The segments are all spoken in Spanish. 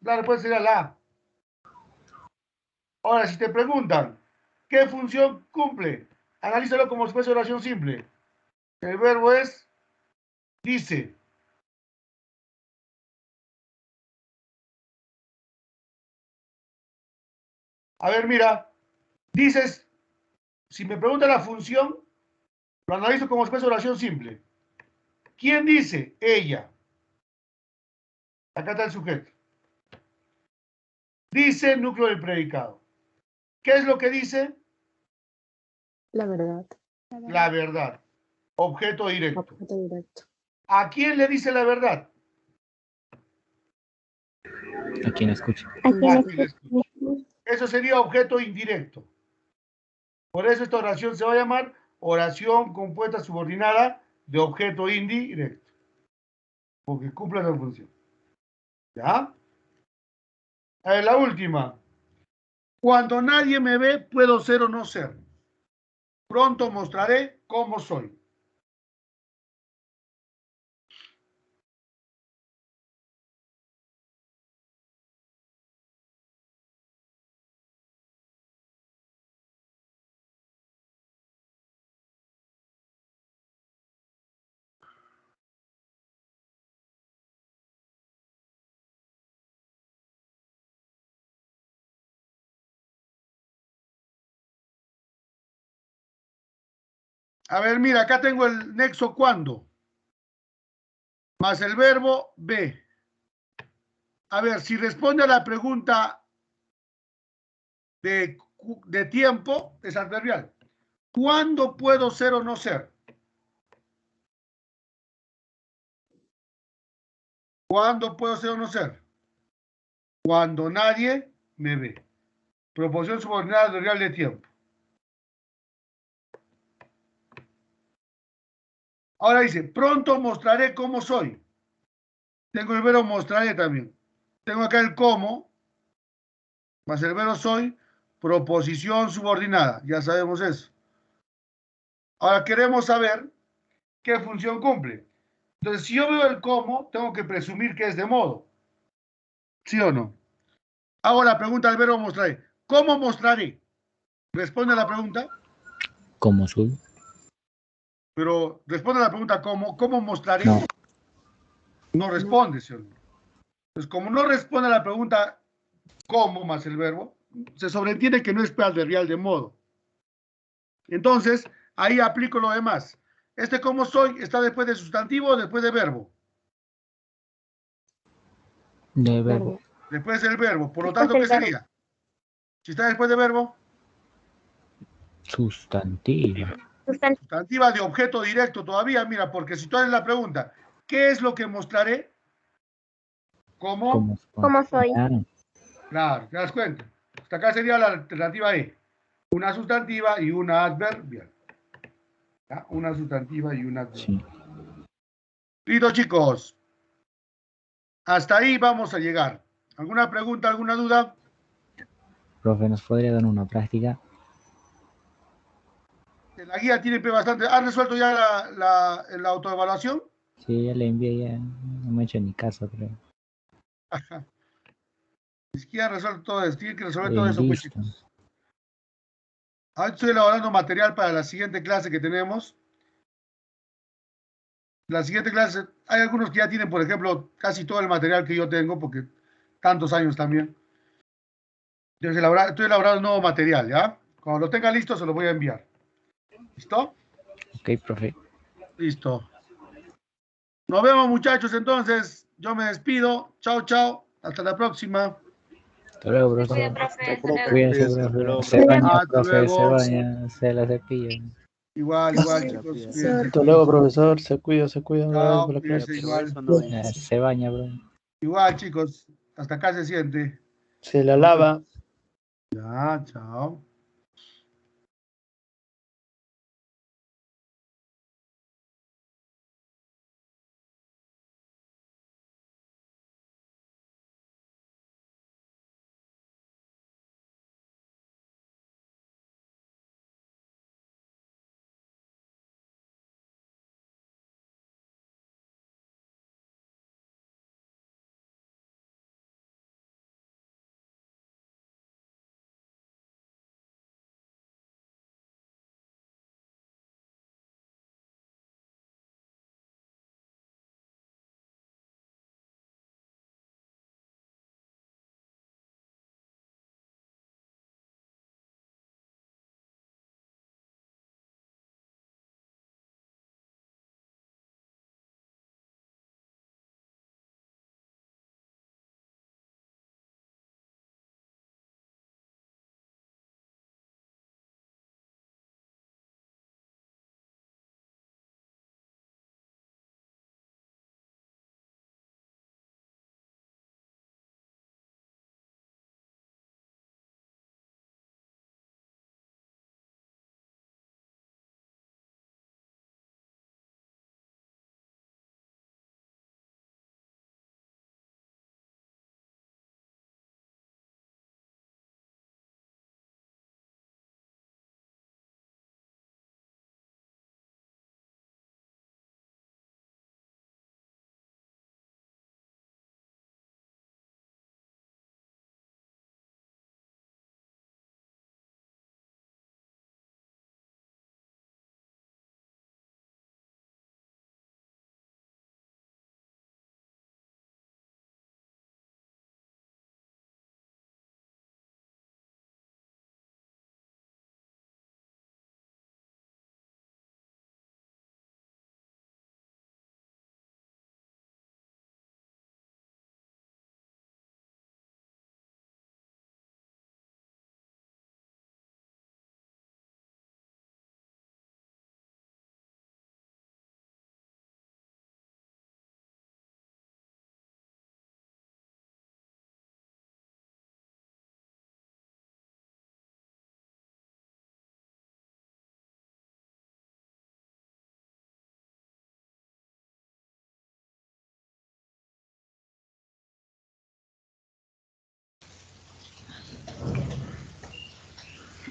La respuesta sería la A. Ahora, si te preguntan, ¿qué función cumple? Analízalo como si fuese oración simple. El verbo es dice. A ver, mira, dices, si me pregunta la función, lo analizo como si fuese oración simple. ¿Quién dice? Ella. Acá está el sujeto. Dice núcleo del predicado. ¿Qué es lo que dice? La verdad. La verdad. Objeto directo. Objeto directo. ¿A quién le dice la verdad? A quien escucha. ¿A quién A quien le escucha. Eso sería objeto indirecto. Por eso esta oración se va a llamar oración compuesta subordinada de objeto indirecto. Porque cumple esa función. ¿Ya? A ver, la última. Cuando nadie me ve, puedo ser o no ser. Pronto mostraré cómo soy. A ver, mira, acá tengo el nexo cuando, más el verbo ve. A ver, si responde a la pregunta de tiempo, es adverbial. ¿Cuándo puedo ser o no ser? ¿Cuándo puedo ser o no ser? Cuando nadie me ve. Proposición subordinada adverbial de tiempo. Ahora dice, pronto mostraré cómo soy. Tengo el verbo mostraré también. Tengo acá el cómo, más el verbo soy, proposición subordinada. Ya sabemos eso. Ahora queremos saber qué función cumple. Entonces, si yo veo el cómo, tengo que presumir que es de modo. ¿Sí o no? Hago la pregunta al verbo mostraré. ¿Cómo mostraré? Responde a la pregunta. ¿Cómo soy? Pero responde a la pregunta ¿cómo mostraré? No. No responde, ¿sí o no? Entonces, como no responde a la pregunta ¿cómo? Más el verbo, se sobreentiende que no es adverbial de modo. Entonces, ahí aplico lo demás. Este cómo soy está después de sustantivo o después de verbo. De verbo. Después del verbo. Por lo Después tanto, del ¿qué verbo. sería? Si está después de verbo, Sustantiva. sustantiva de objeto directo todavía, mira, porque si tú haces la pregunta, ¿qué es lo que mostraré? ¿Cómo? ¿Cómo soy? Claro. Claro, ¿te das cuenta? Hasta acá sería la alternativa E. Una sustantiva y una adverbial. ¿Ya? Una sustantiva y una adverbial. Sí. Listo, chicos. Hasta ahí vamos a llegar. ¿Alguna pregunta, alguna duda? Profe, ¿nos podría dar una práctica? La guía tiene bastante. ¿Has resuelto ya la autoevaluación? Sí, ya le envié, ya no me he hecho ni caso, creo. Ni siquiera resuelto todo eso. Tiene que resolver todo eso, pues, Listo. chicos. Ahora estoy elaborando material para la siguiente clase que tenemos. La siguiente clase, hay algunos que ya tienen, por ejemplo, casi todo el material que yo tengo, porque tantos años también. Entonces, estoy elaborando nuevo material, ¿ya? Cuando lo tenga listo, se lo voy a enviar. ¿Listo? Ok, profe. Listo. Nos vemos, muchachos, entonces. Yo me despido. Chao, chao. Hasta la próxima. Hasta luego, Cuida, profesor. profe. Hasta luego. Cuídense, Cuídese, hasta luego, profe. Se profe. baña, Hasta profe, se luego. baña, se la cepilla. Igual, Se la chicos. pide. Cuídense, Hasta luego, cuídense. profesor. Se cuida. Gracias por Chao, la Ya, clase. cuídense pero igual. eso no es. Se baña, bro. Igual, chicos. Hasta acá se siente. Se la Nos vemos. lava. Ya, chao.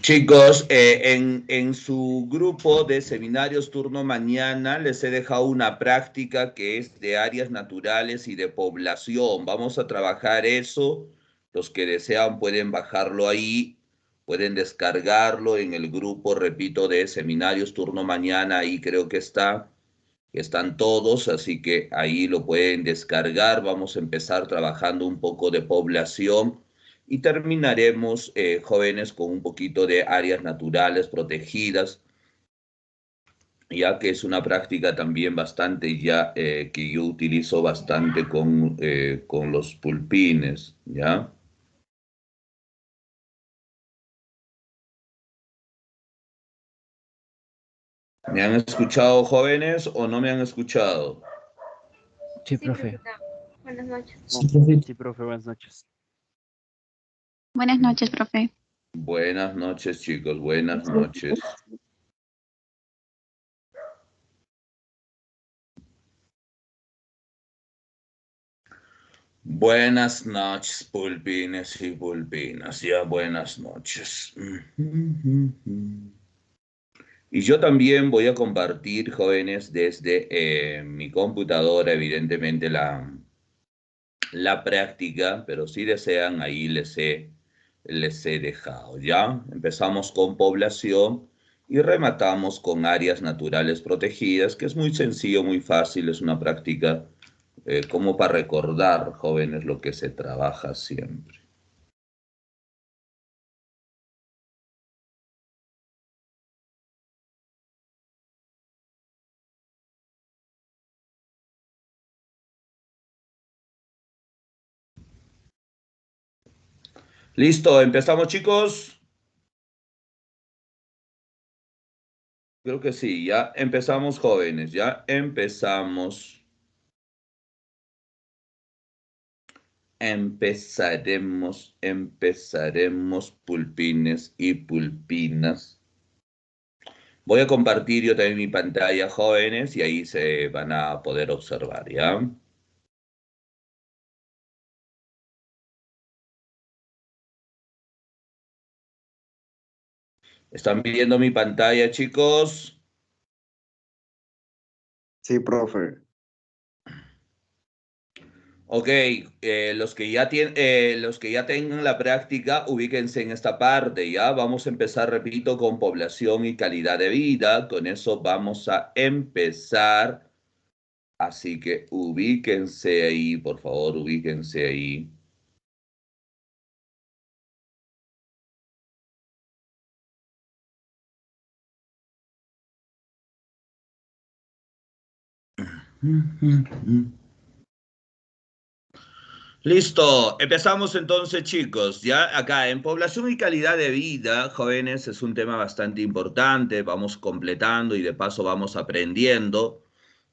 Chicos, en su grupo de seminarios turno mañana les he dejado una práctica que es de áreas naturales y de población. Vamos a trabajar eso. Los que desean pueden bajarlo ahí, pueden descargarlo en el grupo, repito, de seminarios turno mañana. Ahí creo que están todos, así que ahí lo pueden descargar. Vamos a empezar trabajando un poco de población. Y terminaremos, jóvenes, con un poquito de áreas naturales protegidas, ya que es una práctica también bastante ya que yo utilizo bastante con los pulpines, ¿ya? ¿Me han escuchado, jóvenes, o no me han escuchado? Sí, profe. Buenas noches. Sí, profe, buenas noches. Buenas noches, profe. Buenas noches, chicos, buenas noches. Buenas noches, pulpines y pulpinas, ya buenas noches. Y yo también voy a compartir, jóvenes, desde mi computadora, evidentemente, la práctica, pero si desean, ahí les he dejado, ¿ya? Empezamos con población y rematamos con áreas naturales protegidas, que es muy sencillo, muy fácil, es una práctica como para recordar, jóvenes, lo que se trabaja siempre. ¿Listo? ¿Empezamos, chicos? Creo que sí, ya empezamos, jóvenes, ya empezamos. Empezaremos, pulpines y pulpinas. Voy a compartir yo también mi pantalla, jóvenes, y ahí se van a poder observar, ¿ya? ¿Están viendo mi pantalla, chicos? Sí, profe. Ok, los que ya tengan la práctica, ubíquense en esta parte, ¿ya? Vamos a empezar, repito, con población y calidad de vida. Con eso vamos a empezar. Así que ubíquense ahí, por favor, ubíquense ahí. Listo, empezamos entonces, chicos. Ya acá en población y calidad de vida, jóvenes, es un tema bastante importante. Vamos completando y de paso vamos aprendiendo,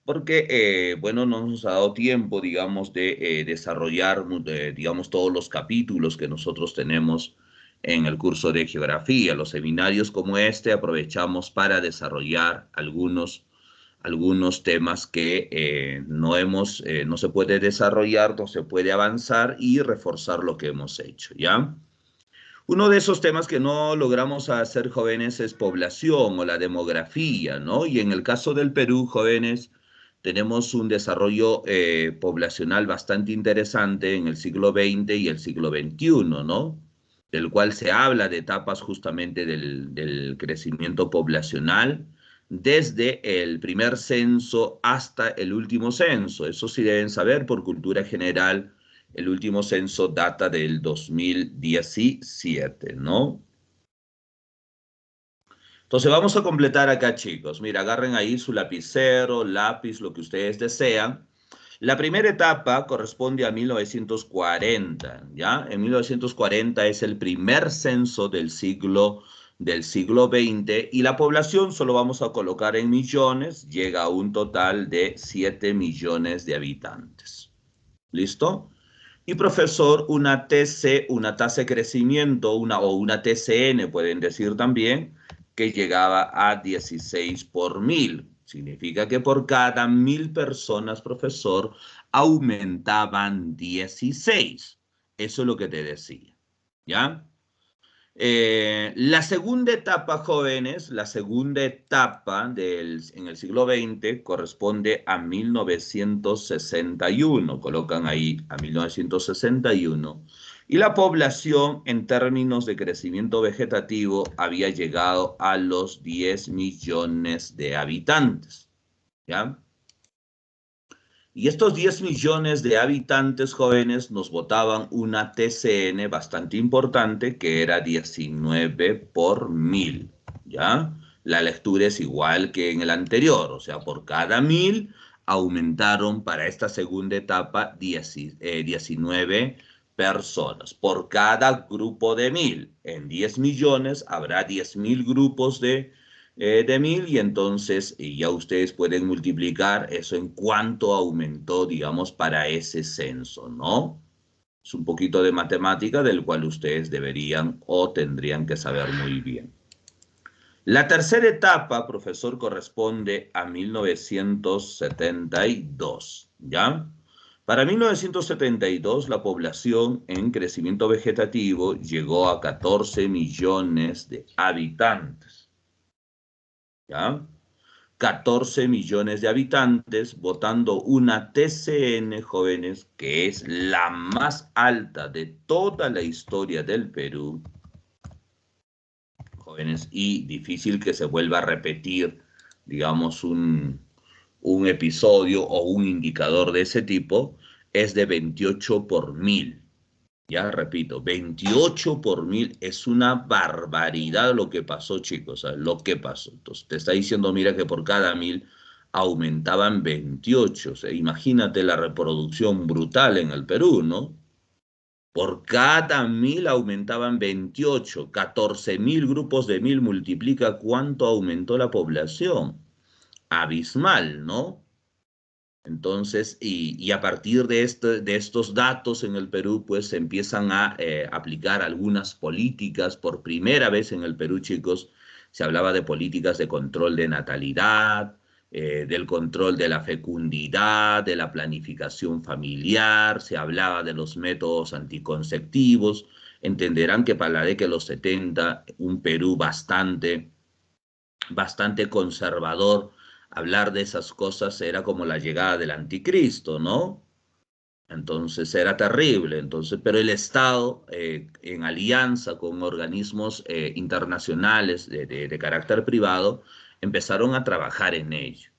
porque, bueno, no nos ha dado tiempo, digamos, de desarrollar, digamos, todos los capítulos que nosotros tenemos en el curso de geografía. Los seminarios como este aprovechamos para desarrollar algunos temas que no se puede desarrollar, no se puede avanzar y reforzar lo que hemos hecho, ¿ya? Uno de esos temas que no logramos hacer, jóvenes, es población o la demografía, ¿no? Y en el caso del Perú, jóvenes, tenemos un desarrollo poblacional bastante interesante en el siglo XX y el siglo XXI, ¿no? Del cual se habla de etapas justamente del crecimiento poblacional, desde el primer censo hasta el último censo. Eso sí deben saber por cultura general. El último censo data del 2017, ¿no? Entonces vamos a completar acá, chicos. Mira, agarren ahí su lapicero, lápiz, lo que ustedes desean. La primera etapa corresponde a 1940, ¿ya? En 1940 es el primer censo del siglo XX y la población, solo vamos a colocar en millones, llega a un total de 7 millones de habitantes. ¿Listo? Y profesor, una TC, una tasa de crecimiento, o una TCN, pueden decir también, que llegaba a 16 por 1000. Significa que por cada 1000 personas, profesor, aumentaban 16. Eso es lo que te decía, ¿ya? La segunda etapa, jóvenes, la segunda etapa en el siglo XX corresponde a 1961, colocan ahí a 1961, y la población en términos de crecimiento vegetativo había llegado a los 10 millones de habitantes, ¿ya? Y estos 10 millones de habitantes jóvenes nos votaban una TCN bastante importante, que era 19 por 1000, ¿ya? La lectura es igual que en el anterior, o sea, por cada 1000 aumentaron para esta segunda etapa 19 personas. Por cada grupo de 1000, en 10 millones habrá 10.000 grupos de 1000, y entonces ya ustedes pueden multiplicar eso en cuánto aumentó, digamos, para ese censo, ¿no? Es un poquito de matemática del cual ustedes deberían o tendrían que saber muy bien. La tercera etapa, profesor, corresponde a 1972, ¿ya? Para 1972, la población en crecimiento vegetativo llegó a 14 millones de habitantes. ¿Ya? 14 millones de habitantes votando una TCN, jóvenes, que es la más alta de toda la historia del Perú, jóvenes, y difícil que se vuelva a repetir, digamos, un episodio o un indicador de ese tipo, es de 28 por 1000. Ya repito, 28 por 1000 es una barbaridad lo que pasó, chicos, ¿sabes? Lo que pasó. Entonces, te está diciendo, mira, que por cada 1000 aumentaban 28. O sea, imagínate la reproducción brutal en el Perú, ¿no? Por cada 1000 aumentaban 28. 14.000 grupos de 1000 multiplica cuánto aumentó la población. Abismal, ¿no? Entonces, y a partir de estos datos en el Perú, pues se empiezan a aplicar algunas políticas. Por primera vez en el Perú, chicos, se hablaba de políticas de control de natalidad, del control de la fecundidad, de la planificación familiar, se hablaba de los métodos anticonceptivos. Entenderán que para la década de los 70, un Perú bastante conservador, hablar de esas cosas era como la llegada del anticristo, ¿no? Entonces era terrible. Entonces, pero el Estado, en alianza con organismos internacionales de carácter privado, empezaron a trabajar en ello.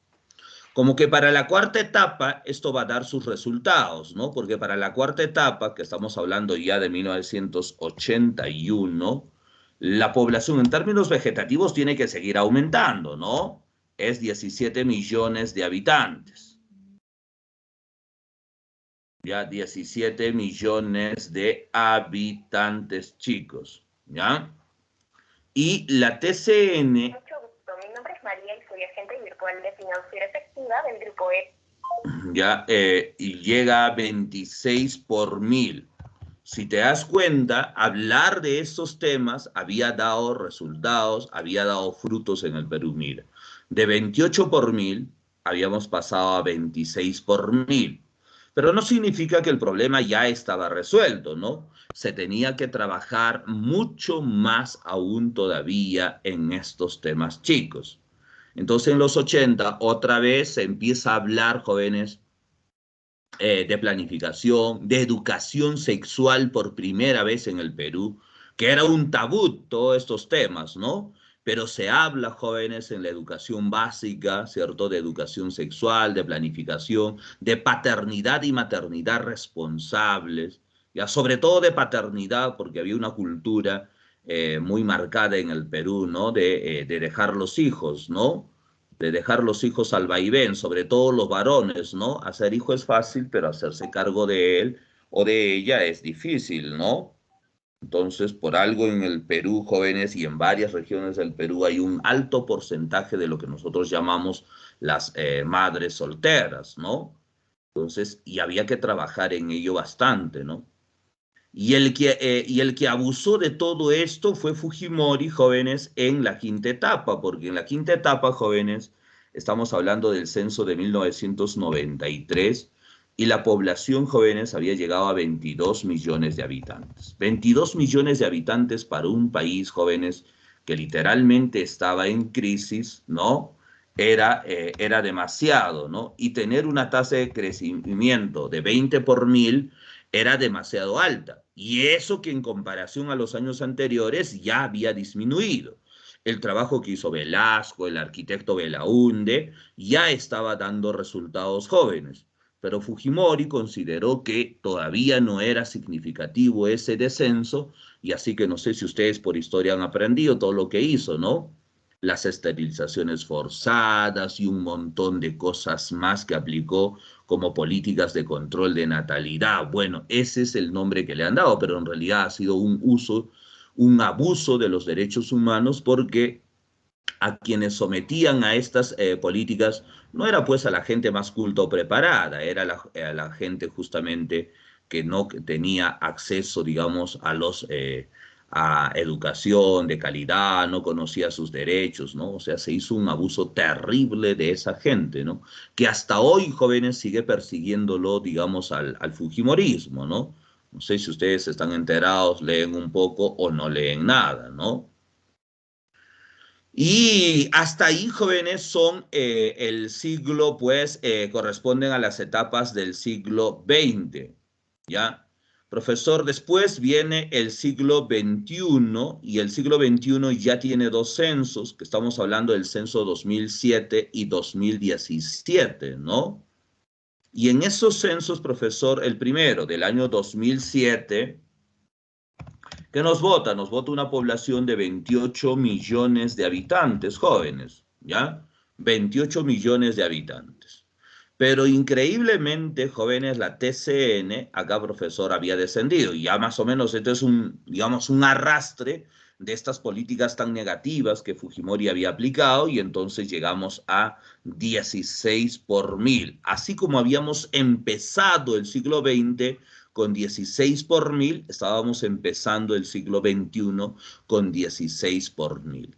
Como que para la cuarta etapa esto va a dar sus resultados, ¿no? Porque para la cuarta etapa, que estamos hablando ya de 1981, la población en términos vegetativos tiene que seguir aumentando, ¿no? Es 17 millones de habitantes. Ya, 17 millones de habitantes, chicos, ¿ya? Y la TCN... Mucho gusto, mi nombre es María y soy agente virtual de financiera efectiva del Grupo E. Ya, y llega a 26 por 1000. Si te das cuenta, hablar de estos temas había dado resultados, había dado frutos en el Perú. Mira, de 28 por 1000 habíamos pasado a 26 por 1000. Pero no significa que el problema ya estaba resuelto, ¿no? Se tenía que trabajar mucho más aún todavía en estos temas, chicos. Entonces, en los 80, otra vez se empieza a hablar, jóvenes, de planificación, de educación sexual por primera vez en el Perú, que era un tabú todos estos temas, ¿no? Pero se habla, jóvenes, en la educación básica, ¿cierto? De educación sexual, de planificación, de paternidad y maternidad responsables, ya sobre todo de paternidad, porque había una cultura muy marcada en el Perú, ¿no? De dejar los hijos, ¿no? De dejar los hijos al vaivén, sobre todo los varones, ¿no? Hacer hijo es fácil, pero hacerse cargo de él o de ella es difícil, ¿no? Entonces, por algo en el Perú, jóvenes, y en varias regiones del Perú hay un alto porcentaje de lo que nosotros llamamos las madres solteras, ¿no? Entonces, y había que trabajar en ello bastante, ¿no? Y el que abusó de todo esto fue Fujimori, jóvenes, en la quinta etapa, porque en la quinta etapa, jóvenes, estamos hablando del censo de 1993, y la población, jóvenes, había llegado a 22 millones de habitantes. 22 millones de habitantes para un país, jóvenes, que literalmente estaba en crisis, ¿no? Era demasiado, ¿no? Y tener una tasa de crecimiento de 20 por mil era demasiado alta. Y eso que en comparación a los años anteriores ya había disminuido. El trabajo que hizo Velasco, el arquitecto Belaúnde, ya estaba dando resultados, jóvenes. Pero Fujimori consideró que todavía no era significativo ese descenso, y así que no sé si ustedes por historia han aprendido todo lo que hizo, ¿no? Las esterilizaciones forzadas y un montón de cosas más que aplicó como políticas de control de natalidad. Bueno, ese es el nombre que le han dado, pero en realidad ha sido un abuso de los derechos humanos, porque a quienes sometían a estas políticas no era pues a la gente más culta o preparada, era a la gente justamente que no tenía acceso, digamos, a educación de calidad, no conocía sus derechos, ¿no? O sea, se hizo un abuso terrible de esa gente, ¿no? Que hasta hoy, jóvenes, sigue persiguiéndolo, digamos, al fujimorismo, ¿no? No sé si ustedes están enterados, leen un poco o no leen nada, ¿no? Y hasta ahí, jóvenes, son el siglo, pues, corresponden a las etapas del siglo XX, ¿ya? Profesor, después viene el siglo XXI, y el siglo XXI ya tiene dos censos, que estamos hablando del censo 2007 y 2017, ¿no? Y en esos censos, profesor, el primero, del año 2007, ¿qué nos vota? Nos vota una población de 28 millones de habitantes, jóvenes, ¿ya? 28 millones de habitantes. Pero increíblemente, jóvenes, la TCN, acá profesor, había descendido. Y ya más o menos esto es digamos, un arrastre de estas políticas tan negativas que Fujimori había aplicado, y entonces llegamos a 16 por mil. Así como habíamos empezado el siglo XX con 16 por mil, estábamos empezando el siglo XXI con 16 por mil.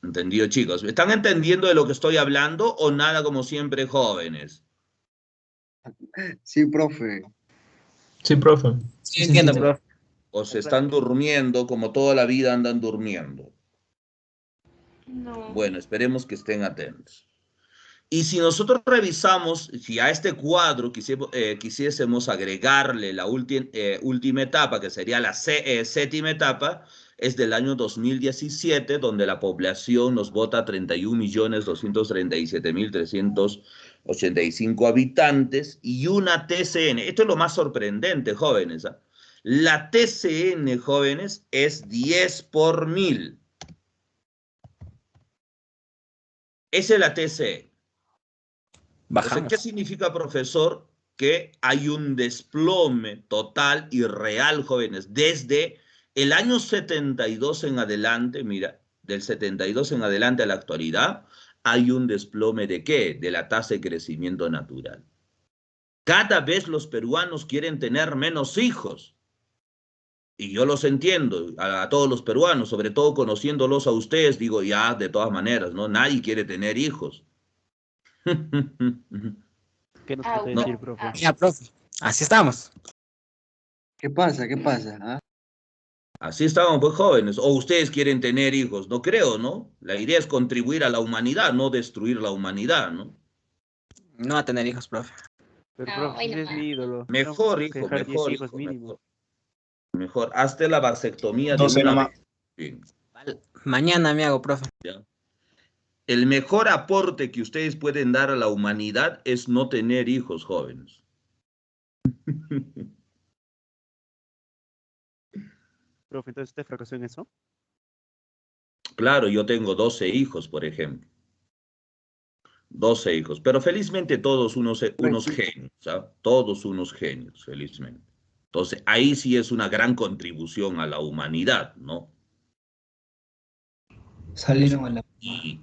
¿Entendido, chicos? ¿Están entendiendo de lo que estoy hablando o nada, como siempre, jóvenes? Sí, profe. Sí, profe. Sí, entiendo, Sí, profe. ¿O se están durmiendo como toda la vida andan durmiendo? No. Bueno, esperemos que estén atentos. Y si nosotros revisamos, si a este cuadro quisiésemos agregarle la última etapa, que sería la séptima etapa, es del año 2017, donde la población nos vota 31.237.385 habitantes y una TCN. Esto es lo más sorprendente, jóvenes, ¿ah? La TCN, jóvenes, es 10 por mil. Esa es la TCN. Entonces, ¿qué significa, profesor? Que hay un desplome total y real, jóvenes. Desde el año 72 en adelante, mira, del 72 en adelante a la actualidad, hay un desplome ¿de qué? De la tasa de crecimiento natural. Cada vez los peruanos quieren tener menos hijos. Y yo los entiendo, a todos los peruanos, sobre todo conociéndolos a ustedes, digo, ya, de todas maneras, ¿no? Nadie quiere tener hijos. ¿Qué nos puede decir, profe? Ya, profe. Así estamos. ¿Qué pasa? ¿Qué pasa? ¿Ah? Así estamos, pues, jóvenes. O ustedes quieren tener hijos, no creo, ¿no? La idea es contribuir a la humanidad, no destruir la humanidad, ¿no? No a tener hijos, profe. Pero, No, profe, hoy ese es nomás. mi ídolo. Mejor, Tenemos que hijo, dejar 10 mejor, hijos hijo, mínimo. mejor. Mejor, hazte la vasectomía de 12 una nomás. vez. Bien, Mañana me hago, profe. ¿ya? El mejor aporte que ustedes pueden dar a la humanidad es no tener hijos, jóvenes. Profe, entonces usted fracasó en eso. Claro, yo tengo 12 hijos, por ejemplo. 12 hijos, pero felizmente todos unos genios, ¿sabes? Todos unos genios, felizmente. Entonces, ahí sí es una gran contribución a la humanidad, ¿no? Salieron a la... Y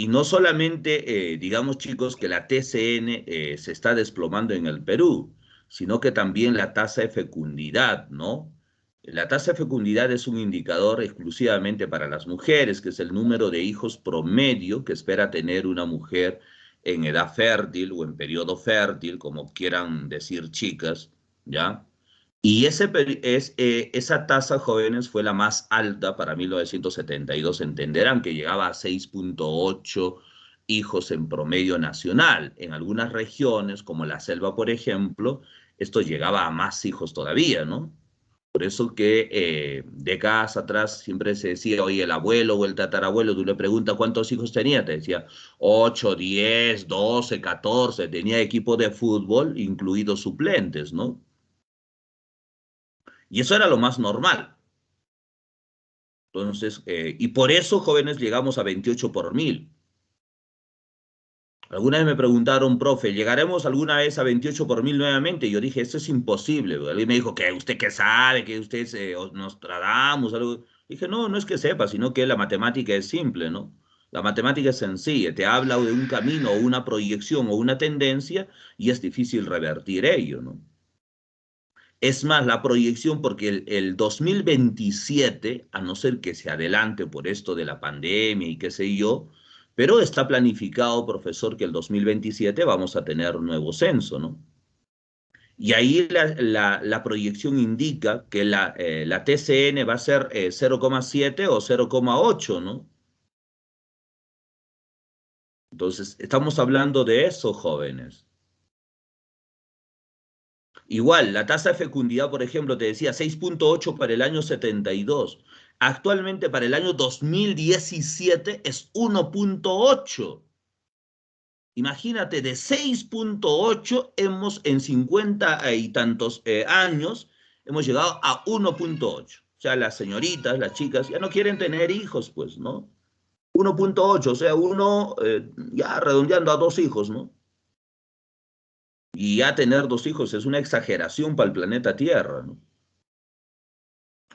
no solamente, digamos, chicos, que la TCN se está desplomando en el Perú, sino que también la tasa de fecundidad, ¿no? La tasa de fecundidad es un indicador exclusivamente para las mujeres, que es el número de hijos promedio que espera tener una mujer en edad fértil o en periodo fértil, como quieran decir chicas, ¿ya? Y esa tasa, jóvenes, fue la más alta para 1972. Entenderán que llegaba a 6.8 hijos en promedio nacional. En algunas regiones, como la selva, por ejemplo, esto llegaba a más hijos todavía, ¿no? Por eso que décadas atrás siempre se decía, oye, el abuelo o el tatarabuelo, tú le preguntas cuántos hijos tenía, te decía 8, 10, 12, 14, tenía equipo de fútbol, incluidos suplentes, ¿no? Y eso era lo más normal. Entonces, y por eso, jóvenes, llegamos a 28 por 1000. Alguna vez me preguntaron, profe, ¿llegaremos alguna vez a 28 por 1000 nuevamente? Y yo dije, esto es imposible. Alguien me dijo, ¿que usted qué sabe? ¿Que usted nos tradamos? Algo. Dije, no, no es que sepa, sino que la matemática es simple, ¿no? La matemática es sencilla, te habla de un camino o una proyección o una tendencia y es difícil revertir ello, ¿no? Es más, la proyección, porque el 2027, a no ser que se adelante por esto de la pandemia y qué sé yo, pero está planificado, profesor, que el 2027 vamos a tener un nuevo censo, ¿no? Y ahí la proyección indica que la TCN va a ser 0,7 o 0,8, ¿no? Entonces, estamos hablando de eso, jóvenes. Igual, la tasa de fecundidad, por ejemplo, te decía 6.8 para el año 72. Actualmente, para el año 2017 es 1.8. Imagínate, de 6.8 en 50 y tantos años, hemos llegado a 1.8. O sea, las señoritas, las chicas, ya no quieren tener hijos, pues, ¿no? 1.8, o sea, ya redondeando a 2 hijos, ¿no? Y ya tener 2 hijos es una exageración para el planeta Tierra, ¿no?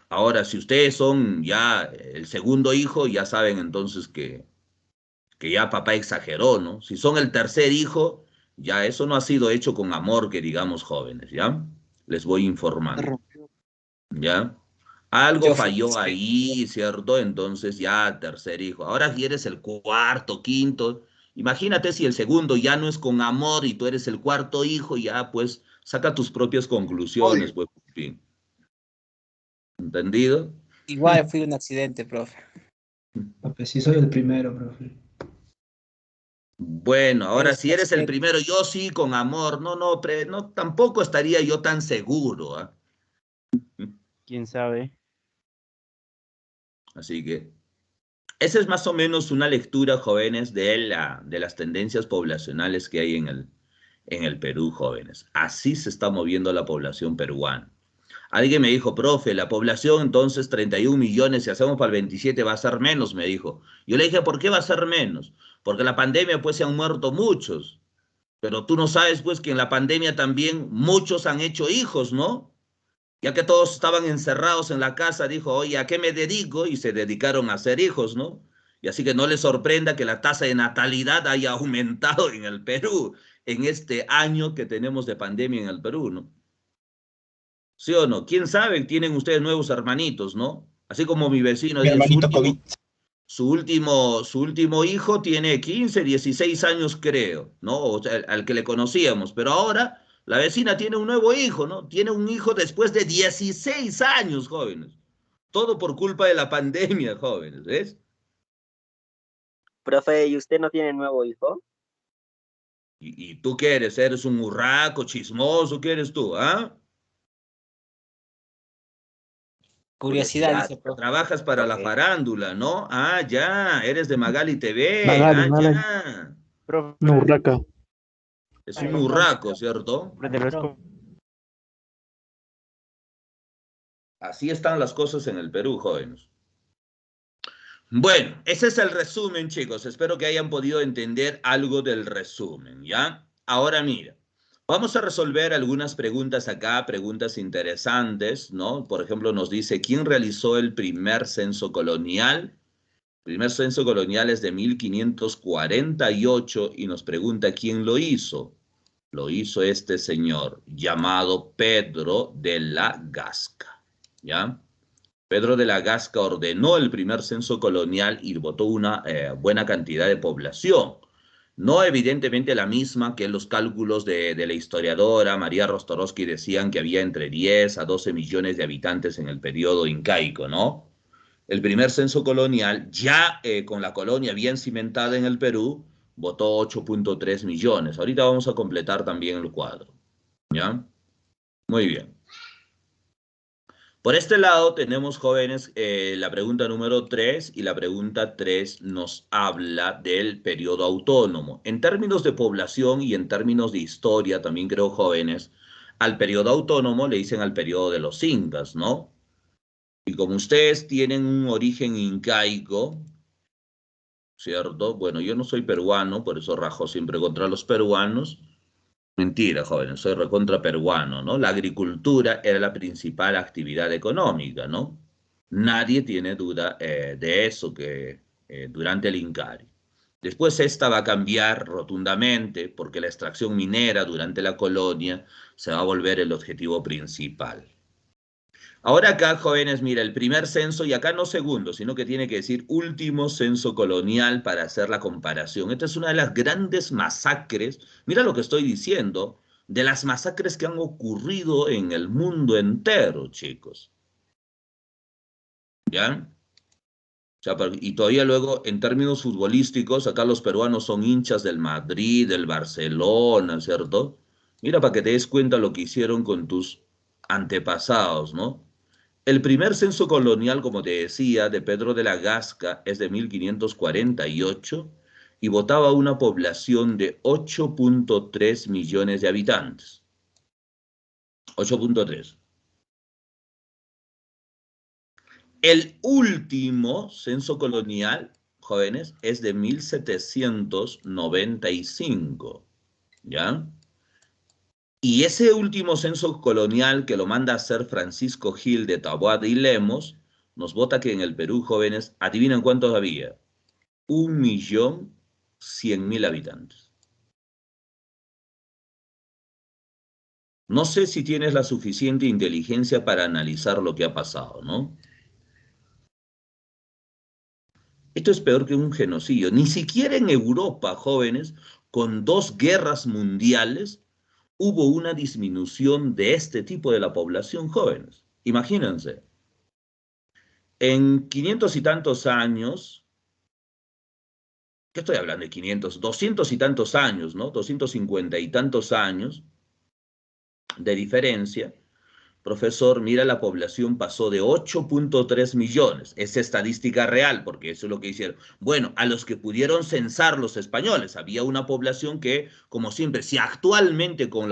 Ahora, si ustedes son ya el segundo hijo, ya saben entonces que ya papá exageró, ¿no? Si son el tercer hijo, ya eso no ha sido hecho con amor, que digamos, jóvenes, ¿ya? Les voy informando, ¿ya? Algo falló ahí, ¿cierto? Entonces ya tercer hijo. Ahora si eres el cuarto, quinto, imagínate si el segundo ya no es con amor y tú eres el cuarto hijo, ya pues saca tus propias conclusiones, pues, en fin. ¿Entendido? Igual fui un accidente, profe. Profe, sí soy el primero, profe. Bueno, ahora si eres el primero, yo sí con amor, no, tampoco estaría yo tan seguro, ¿ah? ¿Quién sabe? Así que esa es más o menos una lectura, jóvenes, de las tendencias poblacionales que hay en el Perú, jóvenes. Así se está moviendo la población peruana. Alguien me dijo, profe, la población entonces 31 millones, si hacemos para el 27 va a ser menos, me dijo. Yo le dije, ¿por qué va a ser menos? Porque la pandemia pues se han muerto muchos. Pero tú no sabes pues que en la pandemia también muchos han hecho hijos, ¿no? Ya que todos estaban encerrados en la casa, dijo, oye, ¿a qué me dedico? Y se dedicaron a hacer hijos, ¿no? Y así que no les sorprenda que la tasa de natalidad haya aumentado en el Perú en este año que tenemos de pandemia en el Perú, ¿no? ¿Sí o no? ¿Quién sabe? Tienen ustedes nuevos hermanitos, ¿no? Así como mi vecino Mi dice, hermanito COVID. su último hijo tiene 15, 16 años, creo, ¿no? O sea, al que le conocíamos, pero ahora la vecina tiene un nuevo hijo, ¿no? Tiene un hijo después de 16 años, jóvenes. Todo por culpa de la pandemia, jóvenes, ¿ves? Profe, ¿y usted no tiene nuevo hijo? ¿Y tú qué eres? ¿Eres un urraco, chismoso? ¿Qué eres tú, ah? Curiosidad, dice, profe. Trabajas para la farándula, ¿no? Ah, ya, eres de Magali TV. Magali. Ya. Profe, No, urraca. Es un urraco, ¿cierto? Así están las cosas en el Perú, jóvenes. Bueno, ese es el resumen, chicos. Espero que hayan podido entender algo del resumen, ¿ya? Ahora mira, vamos a resolver algunas preguntas acá, preguntas interesantes, ¿no? Por ejemplo, nos dice, ¿quién realizó el primer censo colonial? El primer censo colonial es de 1548 y nos pregunta quién lo hizo. Lo hizo este señor llamado Pedro de la Gasca, ¿ya? Pedro de la Gasca ordenó el primer censo colonial y votó una buena cantidad de población. No evidentemente la misma que los cálculos de la historiadora María Rostorowski decían que había entre 10 a 12 millones de habitantes en el periodo incaico, ¿no? El primer censo colonial, ya con la colonia bien cimentada en el Perú, votó 8.3 millones. Ahorita vamos a completar también el cuadro, ¿ya? Muy bien. Por este lado tenemos, jóvenes, la pregunta número 3, y la pregunta 3 nos habla del periodo autónomo. En términos de población y en términos de historia, también creo, jóvenes, al periodo autónomo le dicen al periodo de los incas, ¿no? Y como ustedes tienen un origen incaico, ¿cierto? Bueno, yo no soy peruano, por eso rajo siempre contra los peruanos. Mentira, jóvenes, soy recontra peruano, ¿no? La agricultura era la principal actividad económica, ¿no? Nadie tiene duda de eso que durante el Incari. Después esta va a cambiar rotundamente porque la extracción minera durante la colonia se va a volver el objetivo principal. Ahora acá, jóvenes, mira, el primer censo, y acá no segundo, sino que tiene que decir último censo colonial para hacer la comparación. Esta es una de las grandes masacres, mira lo que estoy diciendo, de las masacres que han ocurrido en el mundo entero, chicos. ¿Ya? O sea, y todavía luego, en términos futbolísticos, acá los peruanos son hinchas del Madrid, del Barcelona, ¿cierto? Mira, para que te des cuenta lo que hicieron con tus antepasados, ¿no? El primer censo colonial, como te decía, de Pedro de la Gasca es de 1548 y votaba una población de 8.3 millones de habitantes. 8.3. El último censo colonial, jóvenes, es de 1795, ¿ya? Y ese último censo colonial que lo manda a hacer Francisco Gil de Taboada y Lemos, nos vota que en el Perú, jóvenes, adivinen cuántos había. 1.100.000 habitantes. No sé si tienes la suficiente inteligencia para analizar lo que ha pasado, ¿no? Esto es peor que un genocidio. Ni siquiera en Europa, jóvenes, con 2 guerras mundiales, hubo una disminución de este tipo de la población, jóvenes. Imagínense. En 500 y tantos años, ¿qué estoy hablando de 500? 200 y tantos años, ¿no? 250 y tantos años de diferencia. Profesor, mira, la población pasó de 8.3 millones. Es estadística real, porque eso es lo que hicieron. Bueno, a los que pudieron censar los españoles, había una población que, como siempre, si actualmente con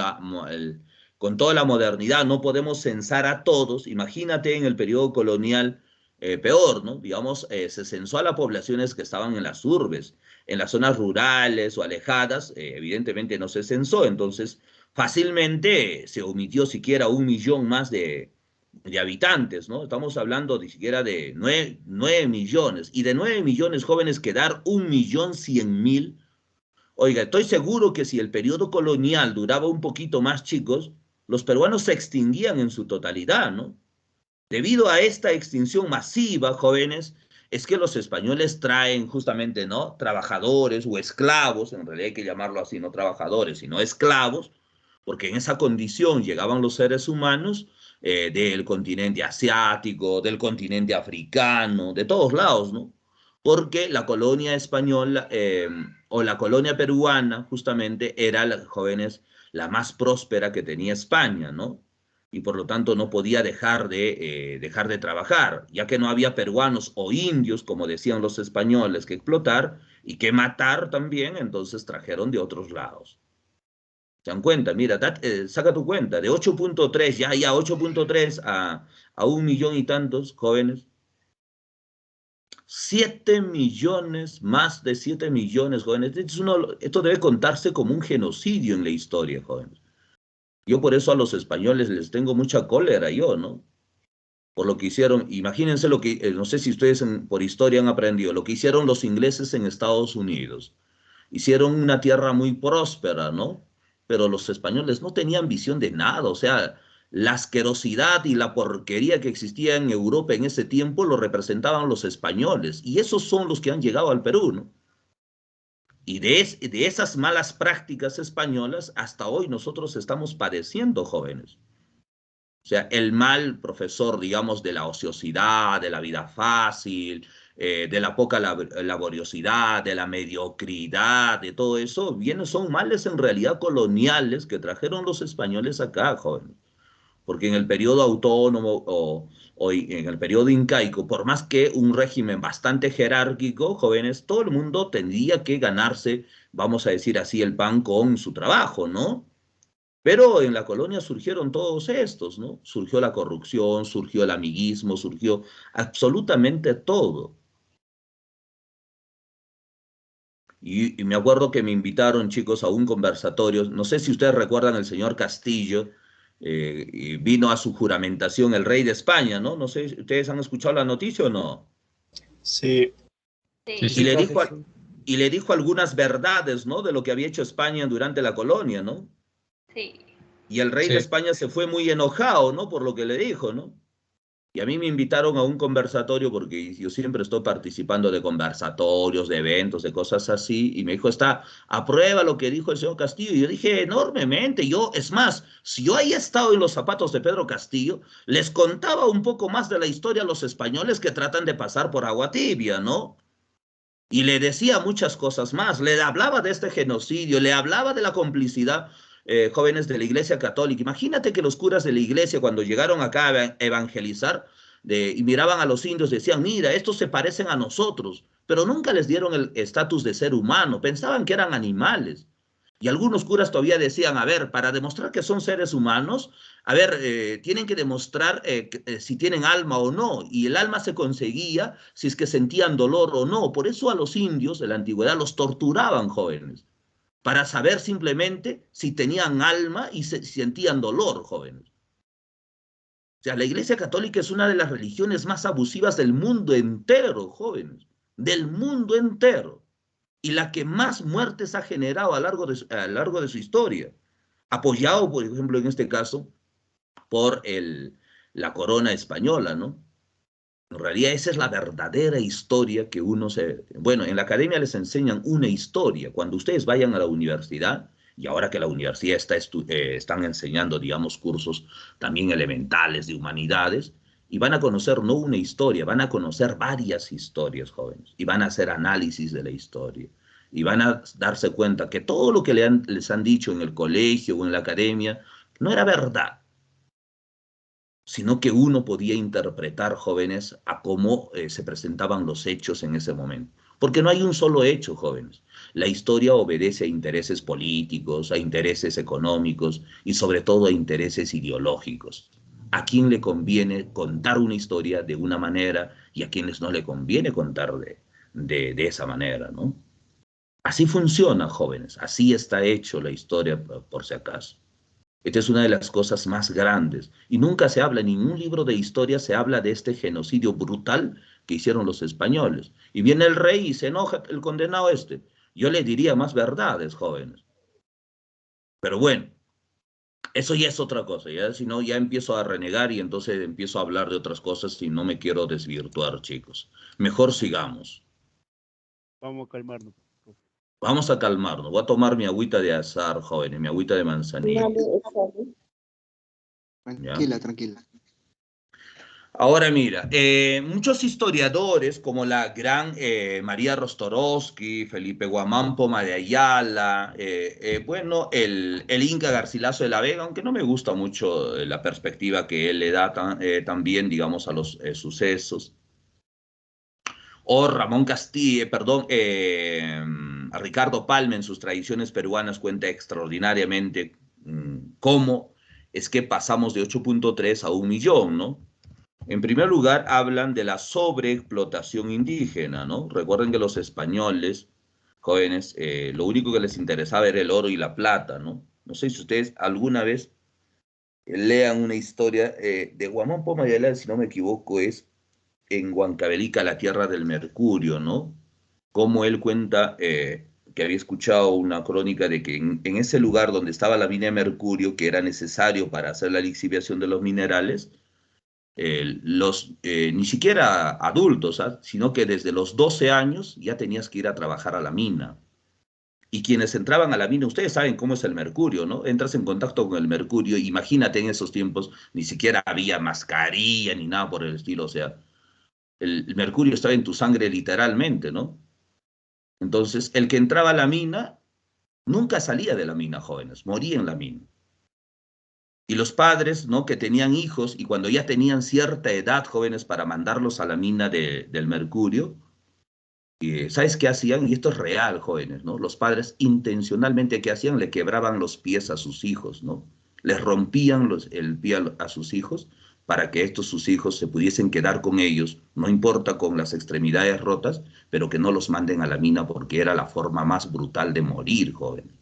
toda la modernidad no podemos censar a todos, imagínate en el periodo colonial, peor, ¿no? Digamos, se censó a las poblaciones que estaban en las urbes, en las zonas rurales o alejadas, evidentemente no se censó, entonces fácilmente se omitió siquiera 1 millón más de habitantes, ¿no? Estamos hablando de siquiera de 9 millones, y de 9 millones jóvenes quedar 1.100.000. Oiga, estoy seguro que si el periodo colonial duraba un poquito más, chicos, los peruanos se extinguían en su totalidad, ¿no? Debido a esta extinción masiva, jóvenes, es que los españoles traen justamente, ¿no? Trabajadores o esclavos, en realidad hay que llamarlo así, no trabajadores, sino esclavos, porque en esa condición llegaban los seres humanos del continente asiático, del continente africano, de todos lados, ¿no? Porque la colonia española o la colonia peruana justamente era, jóvenes, la más próspera que tenía España, ¿no? Y por lo tanto no podía dejar de trabajar, ya que no había peruanos o indios, como decían los españoles, que explotar y que matar también, entonces trajeron de otros lados. ¿Se dan cuenta? Mira, saca tu cuenta, de 8.3, ya 8.3 a 1 millón y tantos jóvenes. 7 millones, más de 7 millones jóvenes. Esto debe contarse como un genocidio en la historia, jóvenes. Yo por eso a los españoles les tengo mucha cólera, ¿no? Por lo que hicieron, imagínense lo que, no sé si ustedes por historia han aprendido, lo que hicieron los ingleses en Estados Unidos. Hicieron una tierra muy próspera, ¿no? Pero los españoles no tenían visión de nada, o sea, la asquerosidad y la porquería que existía en Europa en ese tiempo lo representaban los españoles, y esos son los que han llegado al Perú, ¿no? Y de esas malas prácticas españolas, hasta hoy nosotros estamos padeciendo, jóvenes. O sea, el mal, profesor, digamos, de la ociosidad, de la vida fácil, de la poca laboriosidad, de la mediocridad, de todo eso, son males en realidad coloniales que trajeron los españoles acá, jóvenes. Porque en el periodo autónomo o en el periodo incaico, por más que un régimen bastante jerárquico, jóvenes, todo el mundo tendría que ganarse, vamos a decir así, el pan con su trabajo, ¿no? Pero en la colonia surgieron todos estos, ¿no? Surgió la corrupción, surgió el amiguismo, surgió absolutamente todo. Y me acuerdo que me invitaron, chicos, a un conversatorio. No sé si ustedes recuerdan al señor Castillo, y vino a su juramentación el rey de España, ¿no? No sé, ¿ustedes han escuchado la noticia o no? Sí. Y le dijo algunas verdades, ¿no? De lo que había hecho España durante la colonia, ¿no? Sí. Y el rey de España se fue muy enojado, ¿no? Por lo que le dijo, ¿no? Y a mí me invitaron a un conversatorio porque yo siempre estoy participando de conversatorios, de eventos, de cosas así. Y me dijo, aprueba lo que dijo el señor Castillo. Y yo dije, enormemente. Es más, si yo haya estado en los zapatos de Pedro Castillo, les contaba un poco más de la historia a los españoles que tratan de pasar por agua tibia, ¿no? Y le decía muchas cosas más. Le hablaba de este genocidio, le hablaba de la complicidad. Jóvenes de la Iglesia Católica. Imagínate que los curas de la Iglesia, cuando llegaron acá a evangelizar y miraban a los indios, decían, mira, estos se parecen a nosotros, pero nunca les dieron el estatus de ser humano, pensaban que eran animales. Y algunos curas todavía decían, a ver, para demostrar que son seres humanos, a ver, tienen que demostrar si tienen alma o no, y el alma se conseguía si es que sentían dolor o no. Por eso a los indios de la antigüedad los torturaban, jóvenes, para saber simplemente si tenían alma y si sentían dolor, jóvenes. O sea, la Iglesia Católica es una de las religiones más abusivas del mundo entero, jóvenes, del mundo entero, y la que más muertes ha generado a lo largo de su historia, apoyado, por ejemplo, en este caso, por la corona española, ¿no? En realidad esa es la verdadera historia que Bueno, en la academia les enseñan una historia. Cuando ustedes vayan a la universidad, y ahora que la universidad están enseñando, digamos, cursos también elementales de humanidades, y van a conocer no una historia, van a conocer varias historias, jóvenes, y van a hacer análisis de la historia, y van a darse cuenta que todo lo que les han dicho en el colegio o en la academia no era verdad, sino que uno podía interpretar, jóvenes, a cómo se presentaban los hechos en ese momento. Porque no hay un solo hecho, jóvenes. La historia obedece a intereses políticos, a intereses económicos y sobre todo a intereses ideológicos. A quién le conviene contar una historia de una manera y a quienes no le conviene contar de esa manera, ¿no? Así funciona, jóvenes. Así está hecho la historia, por si acaso. Esta es una de las cosas más grandes. Y nunca se habla, en ningún libro de historia se habla de este genocidio brutal que hicieron los españoles. Y viene el rey y se enoja el condenado este. Yo le diría más verdades, jóvenes. Pero bueno, eso ya es otra cosa. ¿Ya? Si no, ya empiezo a renegar y entonces empiezo a hablar de otras cosas y no me quiero desvirtuar, chicos. Mejor sigamos. Vamos a calmarnos. Vamos a calmarnos. Voy a tomar mi agüita de azar, jóvenes, mi agüita de manzanilla. Tranquila, tranquila. Ahora mira, muchos historiadores como la gran María Rostorovsky, Felipe Guamán Poma de Ayala, bueno, el Inca Garcilaso de la Vega, aunque no me gusta mucho la perspectiva que él le da también, digamos, a los sucesos, o Ramón Castilla, perdón, a Ricardo Palma en sus Tradiciones Peruanas cuenta extraordinariamente cómo es que pasamos de 8.3 a 1 millón, ¿no? En primer lugar, hablan de la sobreexplotación indígena, ¿no? Recuerden que los españoles, jóvenes, lo único que les interesaba era el oro y la plata, ¿no? No sé si ustedes alguna vez lean una historia de Guamán Poma de Ayala, si no me equivoco, es en Huancavelica, la tierra del mercurio, ¿no? Como él cuenta que había escuchado una crónica de que en ese lugar donde estaba la mina de mercurio, que era necesario para hacer la lixiviación de los minerales, ni siquiera adultos, ¿sabes? Sino que desde los 12 años ya tenías que ir a trabajar a la mina. Y quienes entraban a la mina, ustedes saben cómo es el mercurio, ¿no? Entras en contacto con el mercurio, imagínate en esos tiempos, ni siquiera había mascarilla ni nada por el estilo, o sea, el mercurio estaba en tu sangre literalmente, ¿no? Entonces, el que entraba a la mina nunca salía de la mina, jóvenes, moría en la mina. Y los padres, ¿no? Que tenían hijos y cuando ya tenían cierta edad, jóvenes, para mandarlos a la mina del mercurio, ¿sabes qué hacían? Y esto es real, jóvenes, ¿no? Los padres intencionalmente, ¿qué hacían? Le quebraban los pies a sus hijos, ¿no? Les rompían el pie a sus hijos para que sus hijos se pudiesen quedar con ellos, no importa con las extremidades rotas, pero que no los manden a la mina porque era la forma más brutal de morir, jóvenes.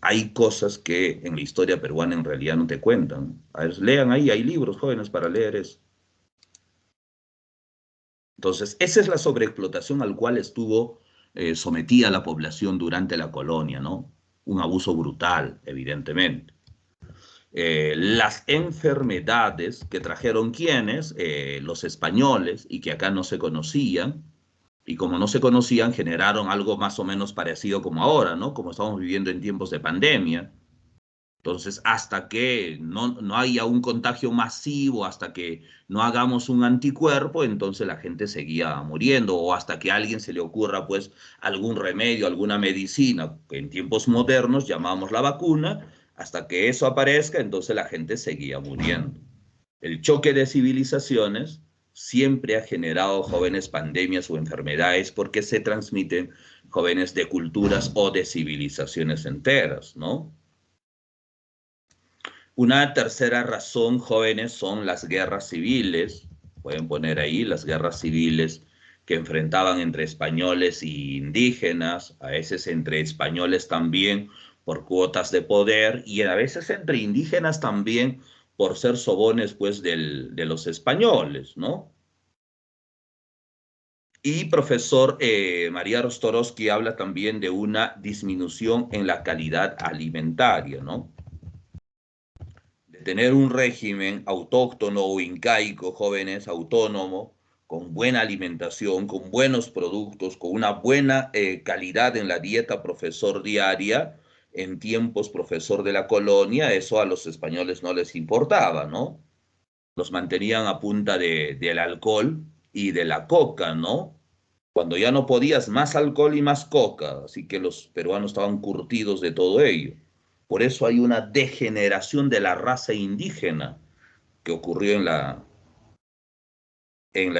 Hay cosas que en la historia peruana en realidad no te cuentan. A ver, lean ahí, hay libros, jóvenes, para leer eso. Entonces, esa es la sobreexplotación al cual estuvo sometida la población durante la colonia, ¿no? Un abuso brutal, evidentemente. Las enfermedades que trajeron ¿quiénes? Los españoles, y que acá no se conocían, y como no se conocían, generaron algo más o menos parecido como ahora, ¿no? Como estamos viviendo en tiempos de pandemia. Entonces, hasta que no haya un contagio masivo, hasta que no hagamos un anticuerpo, entonces la gente seguía muriendo, o hasta que a alguien se le ocurra, pues, algún remedio, alguna medicina, que en tiempos modernos llamamos la vacuna, hasta que eso aparezca, entonces la gente seguía muriendo. El choque de civilizaciones siempre ha generado jóvenes pandemias o enfermedades porque se transmiten jóvenes de culturas o de civilizaciones enteras, ¿no? Una tercera razón, jóvenes, son las guerras civiles. Pueden poner ahí las guerras civiles que enfrentaban entre españoles y indígenas, a veces entre españoles también por cuotas de poder y a veces entre indígenas también por ser sobones, pues, de los españoles, ¿no? Y profesor María Rostorowski habla también de una disminución en la calidad alimentaria, ¿no? Tener un régimen autóctono o incaico, jóvenes, autónomo, con buena alimentación, con buenos productos, con una buena calidad en la dieta profesor diaria, en tiempos profesor de la colonia, eso a los españoles no les importaba, ¿no? Los mantenían a punta del alcohol y de la coca, ¿no? Cuando ya no podías, más alcohol y más coca, así que los peruanos estaban curtidos de todo ello. Por eso hay una degeneración de la raza indígena que ocurrió en la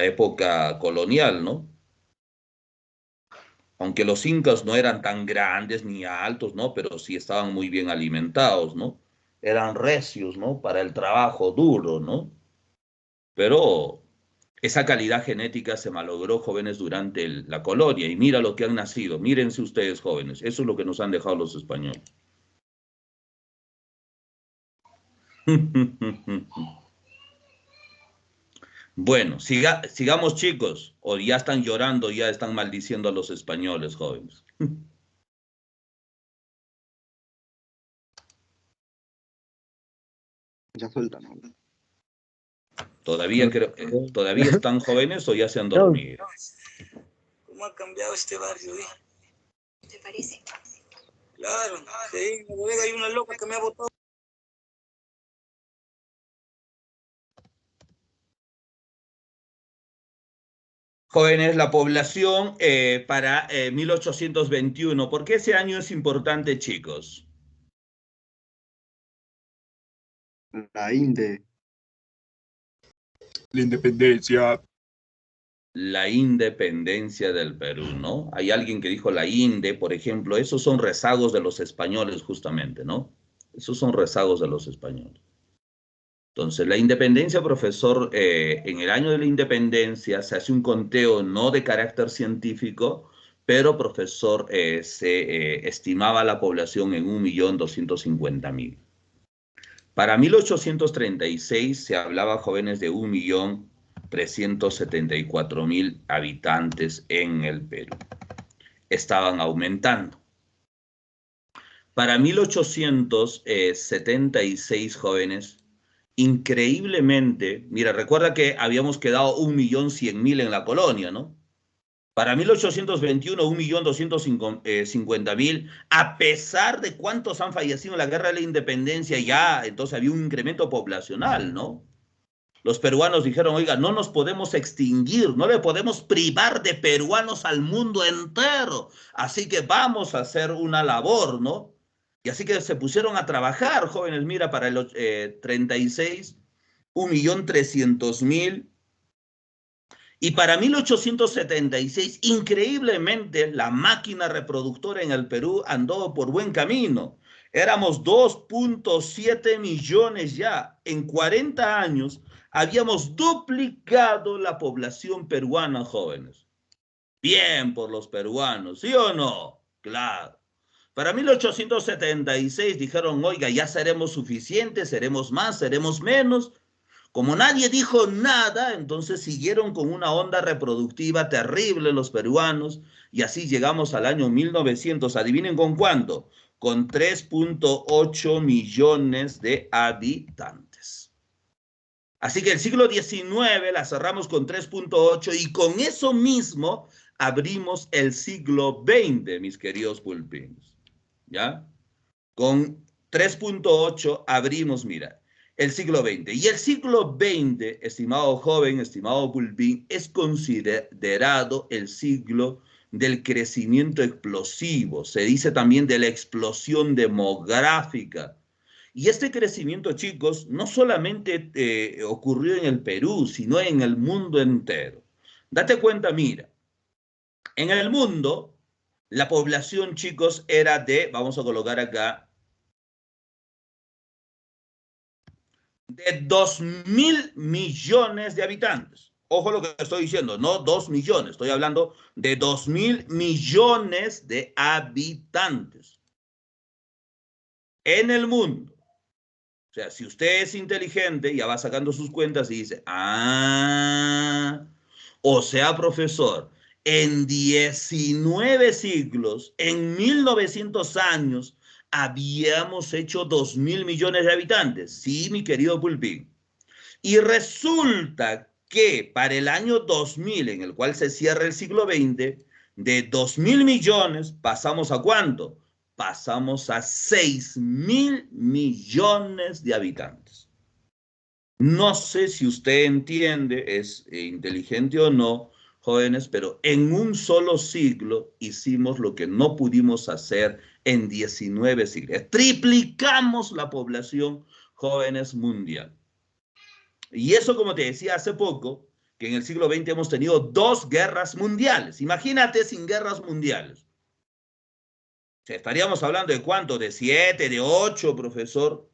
época colonial, ¿no? Aunque los incas no eran tan grandes ni altos, ¿no? Pero sí estaban muy bien alimentados, ¿no? Eran recios, ¿no? Para el trabajo duro, ¿no? Pero esa calidad genética se malogró, jóvenes, durante la colonia. Y mira lo que han nacido. Mírense ustedes, jóvenes. Eso es lo que nos han dejado los españoles. Bueno, sigamos, chicos, o ya están llorando, ya están maldiciendo a los españoles, jóvenes. Ya suelta, ¿no? ¿Todavía están jóvenes o ya se han dormido? ¿Cómo ha cambiado este barrio? ¿Te parece? Claro, sí, en la bodega hay una loca que me ha botado. Jóvenes, la población para 1821. ¿Por qué ese año es importante, chicos? La INDE. La independencia. La independencia del Perú, ¿no? Hay alguien que dijo la INDE, por ejemplo. Esos son rezagos de los españoles, justamente, ¿no? Esos son rezagos de los españoles. Entonces, la independencia, profesor, en el año de la independencia se hace un conteo no de carácter científico, pero, profesor, se estimaba la población en 1.250.000. Para 1836 se hablaba, jóvenes, de 1.374.000 habitantes en el Perú. Estaban aumentando. Para 1876, jóvenes, increíblemente, mira, recuerda que habíamos quedado 1.100.000 en la colonia, ¿no? Para 1821, 1.250.000, a pesar de cuántos han fallecido en la guerra de la independencia, ya entonces había un incremento poblacional, ¿no? Los peruanos dijeron, oiga, no nos podemos extinguir, no le podemos privar de peruanos al mundo entero, así que vamos a hacer una labor, ¿no? Y así que se pusieron a trabajar, jóvenes, mira, para el 36, 1.300.000. Y para 1876, increíblemente, la máquina reproductora en el Perú andó por buen camino. Éramos 2.7 millones ya. En 40 años habíamos duplicado la población peruana, jóvenes. Bien por los peruanos, ¿sí o no? Claro. Para 1876 dijeron, oiga, ya seremos suficientes, seremos más, seremos menos. Como nadie dijo nada, entonces siguieron con una onda reproductiva terrible los peruanos y así llegamos al año 1900. ¿Adivinen con cuánto? Con 3.8 millones de habitantes. Así que el siglo XIX la cerramos con 3.8 y con eso mismo abrimos el siglo XX, mis queridos pulpines. ¿Ya? Con 3.8 abrimos, mira, el siglo XX. Y el siglo XX, estimado joven, estimado pulpín, es considerado el siglo del crecimiento explosivo. Se dice también de la explosión demográfica. Y este crecimiento, chicos, no solamente ocurrió en el Perú, sino en el mundo entero. Date cuenta, mira, en el mundo, la población, chicos, era de, vamos a colocar acá, de 2.000 millones de habitantes. Ojo lo que estoy diciendo, no 2 millones, estoy hablando de 2.000 millones de habitantes en el mundo. O sea, si usted es inteligente, ya va sacando sus cuentas y dice, o sea, profesor, en 19 siglos, en 1900 años, habíamos hecho 2.000 millones de habitantes. Sí, mi querido pulpín. Y resulta que para el año 2000, en el cual se cierra el siglo XX, de 2.000 millones pasamos ¿a cuánto? Pasamos a 6.000 millones de habitantes. No sé si usted entiende, es inteligente o no, jóvenes, pero en un solo siglo hicimos lo que no pudimos hacer en 19 siglos. Triplicamos la población, jóvenes, mundial. Y eso, como te decía hace poco, que en el siglo XX hemos tenido 2 guerras mundiales. Imagínate sin guerras mundiales. O sea, estaríamos hablando de ¿cuánto? De 7, de 8, profesor.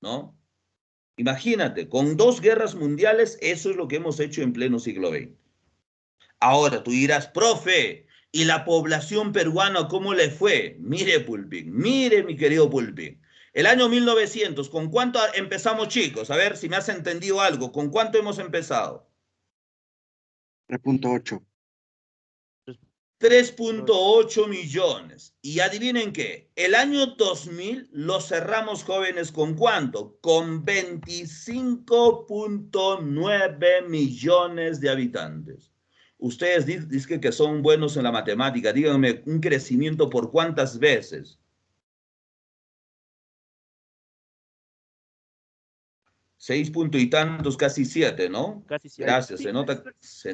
¿No? Imagínate, con 2 guerras mundiales, eso es lo que hemos hecho en pleno siglo XX. Ahora, tú dirás, profe, ¿y la población peruana cómo le fue? Mire, pulpín, mire, mi querido pulpín. El año 1900, ¿con cuánto empezamos, chicos? A ver si me has entendido algo. ¿Con cuánto hemos empezado? 3.8. 3.8 millones. Y adivinen qué, el año 2000 lo cerramos, jóvenes, ¿con cuánto? Con 25.9 millones de habitantes. Ustedes dicen que son buenos en la matemática. Díganme, ¿un crecimiento por cuántas veces? 6 punto y tantos, casi 7, ¿no? Casi 7. Gracias, se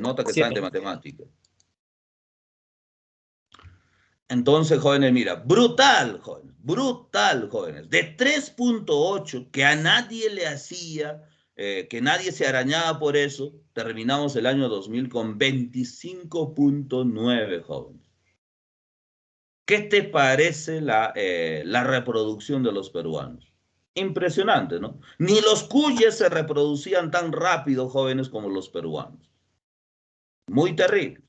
nota que saben de matemática. Entonces, jóvenes, mira, brutal, jóvenes, de 3.8, que a nadie le hacía, que nadie se arañaba por eso, terminamos el año 2000 con 25.9, jóvenes. ¿Qué te parece la reproducción de los peruanos? Impresionante, ¿no? Ni los cuyes se reproducían tan rápido, jóvenes, como los peruanos. Muy terrible.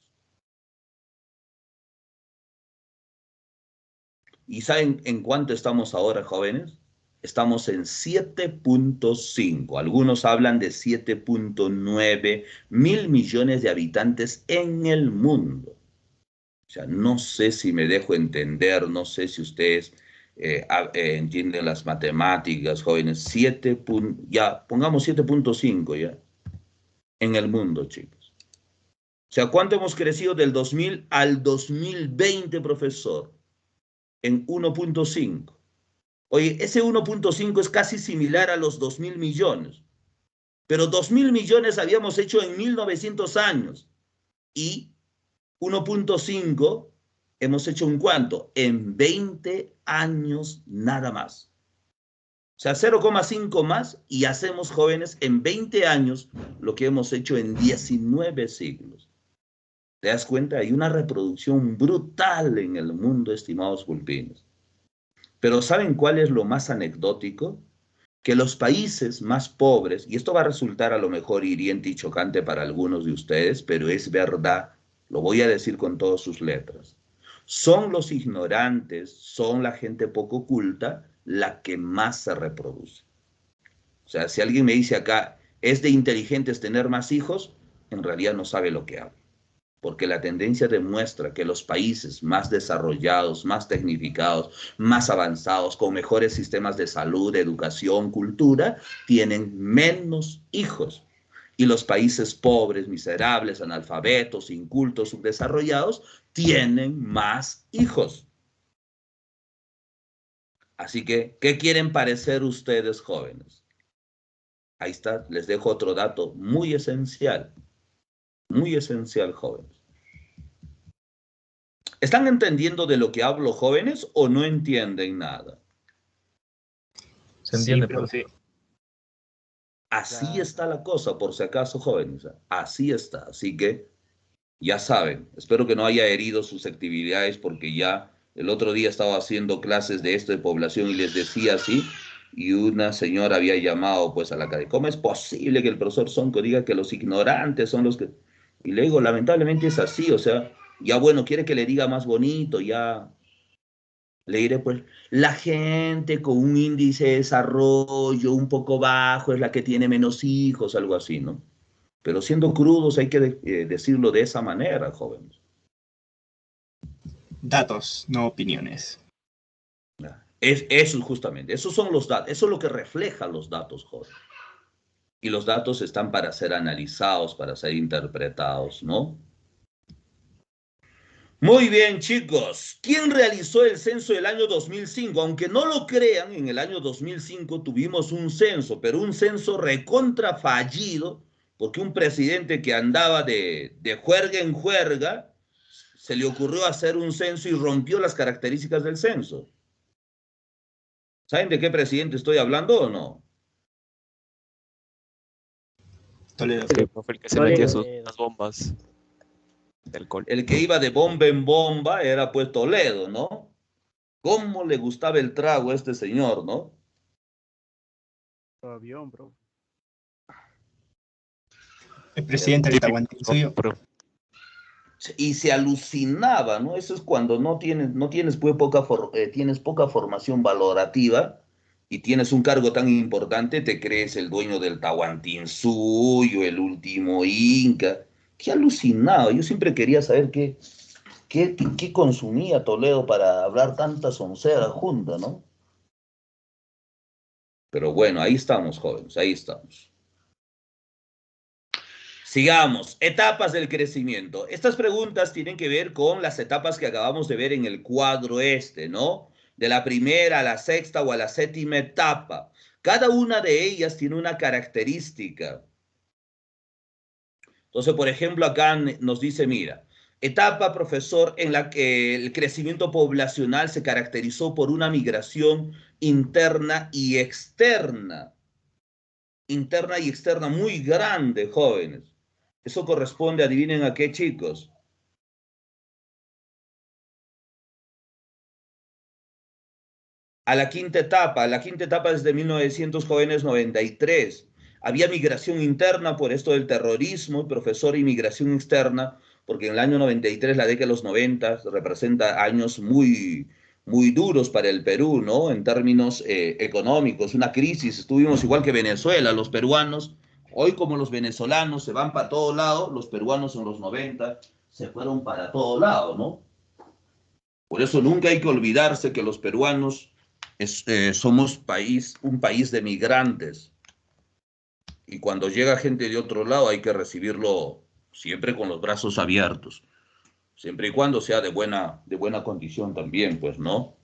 ¿Y saben en cuánto estamos ahora, jóvenes? Estamos en 7.5. Algunos hablan de 7.9 mil millones de habitantes en el mundo. O sea, no sé si me dejo entender, no sé si ustedes entienden las matemáticas, jóvenes. Ya, pongamos 7.5 ya. En el mundo, chicos. O sea, ¿cuánto hemos crecido del 2000 al 2020, profesor? En 1.5. Oye, ese 1.5 es casi similar a los 2.000 millones. Pero 2.000 millones habíamos hecho en 1900 años. Y 1.5 hemos hecho ¿en cuánto? En 20 años nada más. O sea, 0,5 más y hacemos, jóvenes, en 20 años lo que hemos hecho en 19 siglos. ¿Te das cuenta? Hay una reproducción brutal en el mundo, estimados pulpinos. Pero ¿saben cuál es lo más anecdótico? Que los países más pobres, y esto va a resultar a lo mejor hiriente y chocante para algunos de ustedes, pero es verdad, lo voy a decir con todas sus letras, son los ignorantes, son la gente poco culta, la que más se reproduce. O sea, si alguien me dice acá, ¿es de inteligentes tener más hijos? En realidad no sabe lo que habla. Porque la tendencia demuestra que los países más desarrollados, más tecnificados, más avanzados, con mejores sistemas de salud, de educación, cultura, tienen menos hijos. Y los países pobres, miserables, analfabetos, incultos, subdesarrollados, tienen más hijos. Así que, ¿qué quieren parecer ustedes, jóvenes? Ahí está, les dejo otro dato muy esencial, jóvenes. ¿Están entendiendo de lo que hablo, jóvenes, o no entienden nada? Se entiende, Sí, profe. Así está la cosa, por si acaso, jóvenes. Así está. Así que, ya saben, espero que no haya herido susceptibilidades, porque ya el otro día estaba haciendo clases de esto de población y les decía así, y una señora había llamado pues a la academia. ¿Cómo es posible que el profesor Sonco diga que los ignorantes son los que...? Y le digo, lamentablemente es así, o sea, ya bueno, quiere que le diga más bonito, ya le diré pues, la gente con un índice de desarrollo un poco bajo es la que tiene menos hijos, algo así, ¿no? Pero siendo crudos hay que decirlo de esa manera, jóvenes. Datos, no opiniones. Eso justamente, esos son los datos, eso es lo que reflejan los datos, jóvenes. Y los datos están para ser analizados, para ser interpretados, ¿no? Muy bien, chicos. ¿Quién realizó el censo del año 2005? Aunque no lo crean, en el año 2005 tuvimos un censo, pero un censo recontra fallido, porque un presidente que andaba de juerga en juerga, se le ocurrió hacer un censo y rompió las características del censo. ¿Saben de qué presidente estoy hablando o no? Toledo. Sí, profe, el que se metía las bombas de alcohol. El que iba de bomba en bomba era pues Toledo, ¿no? ¿Cómo le gustaba el trago a este señor, no? Avión, bro. El presidente del Tahuantinsuyo. Y se alucinaba, ¿no? Eso es cuando no tienes pues tienes poca formación valorativa y tienes un cargo tan importante, te crees el dueño del Tahuantinsuyo, el último Inca. Qué alucinado. Yo siempre quería saber qué consumía Toledo para hablar tanta soncera junta, ¿no? Pero bueno, ahí estamos, jóvenes, ahí estamos. Sigamos, etapas del crecimiento. Estas preguntas tienen que ver con las etapas que acabamos de ver en el cuadro ¿no? De la primera a la sexta o a la séptima etapa. Cada una de ellas tiene una característica. Entonces, por ejemplo, acá nos dice, mira, etapa, profesor, en la que el crecimiento poblacional se caracterizó por una migración interna y externa. Interna y externa muy grande, jóvenes. Eso corresponde, adivinen a qué, chicos. A la quinta etapa. La quinta etapa es de 1900, jóvenes, 93. Había migración interna por esto del terrorismo, profesor, y migración externa, porque en el año 93, la década de los 90, representa años muy, muy duros para el Perú, ¿no? En términos económicos, una crisis. Estuvimos igual que Venezuela, los peruanos. Hoy, como los venezolanos se van para todo lado, los peruanos en los 90 se fueron para todo lado, ¿no? Por eso nunca hay que olvidarse que los peruanos somos un país de migrantes. Y cuando llega gente de otro lado hay que recibirlo siempre con los brazos abiertos, siempre y cuando sea de buena condición también, pues, ¿no?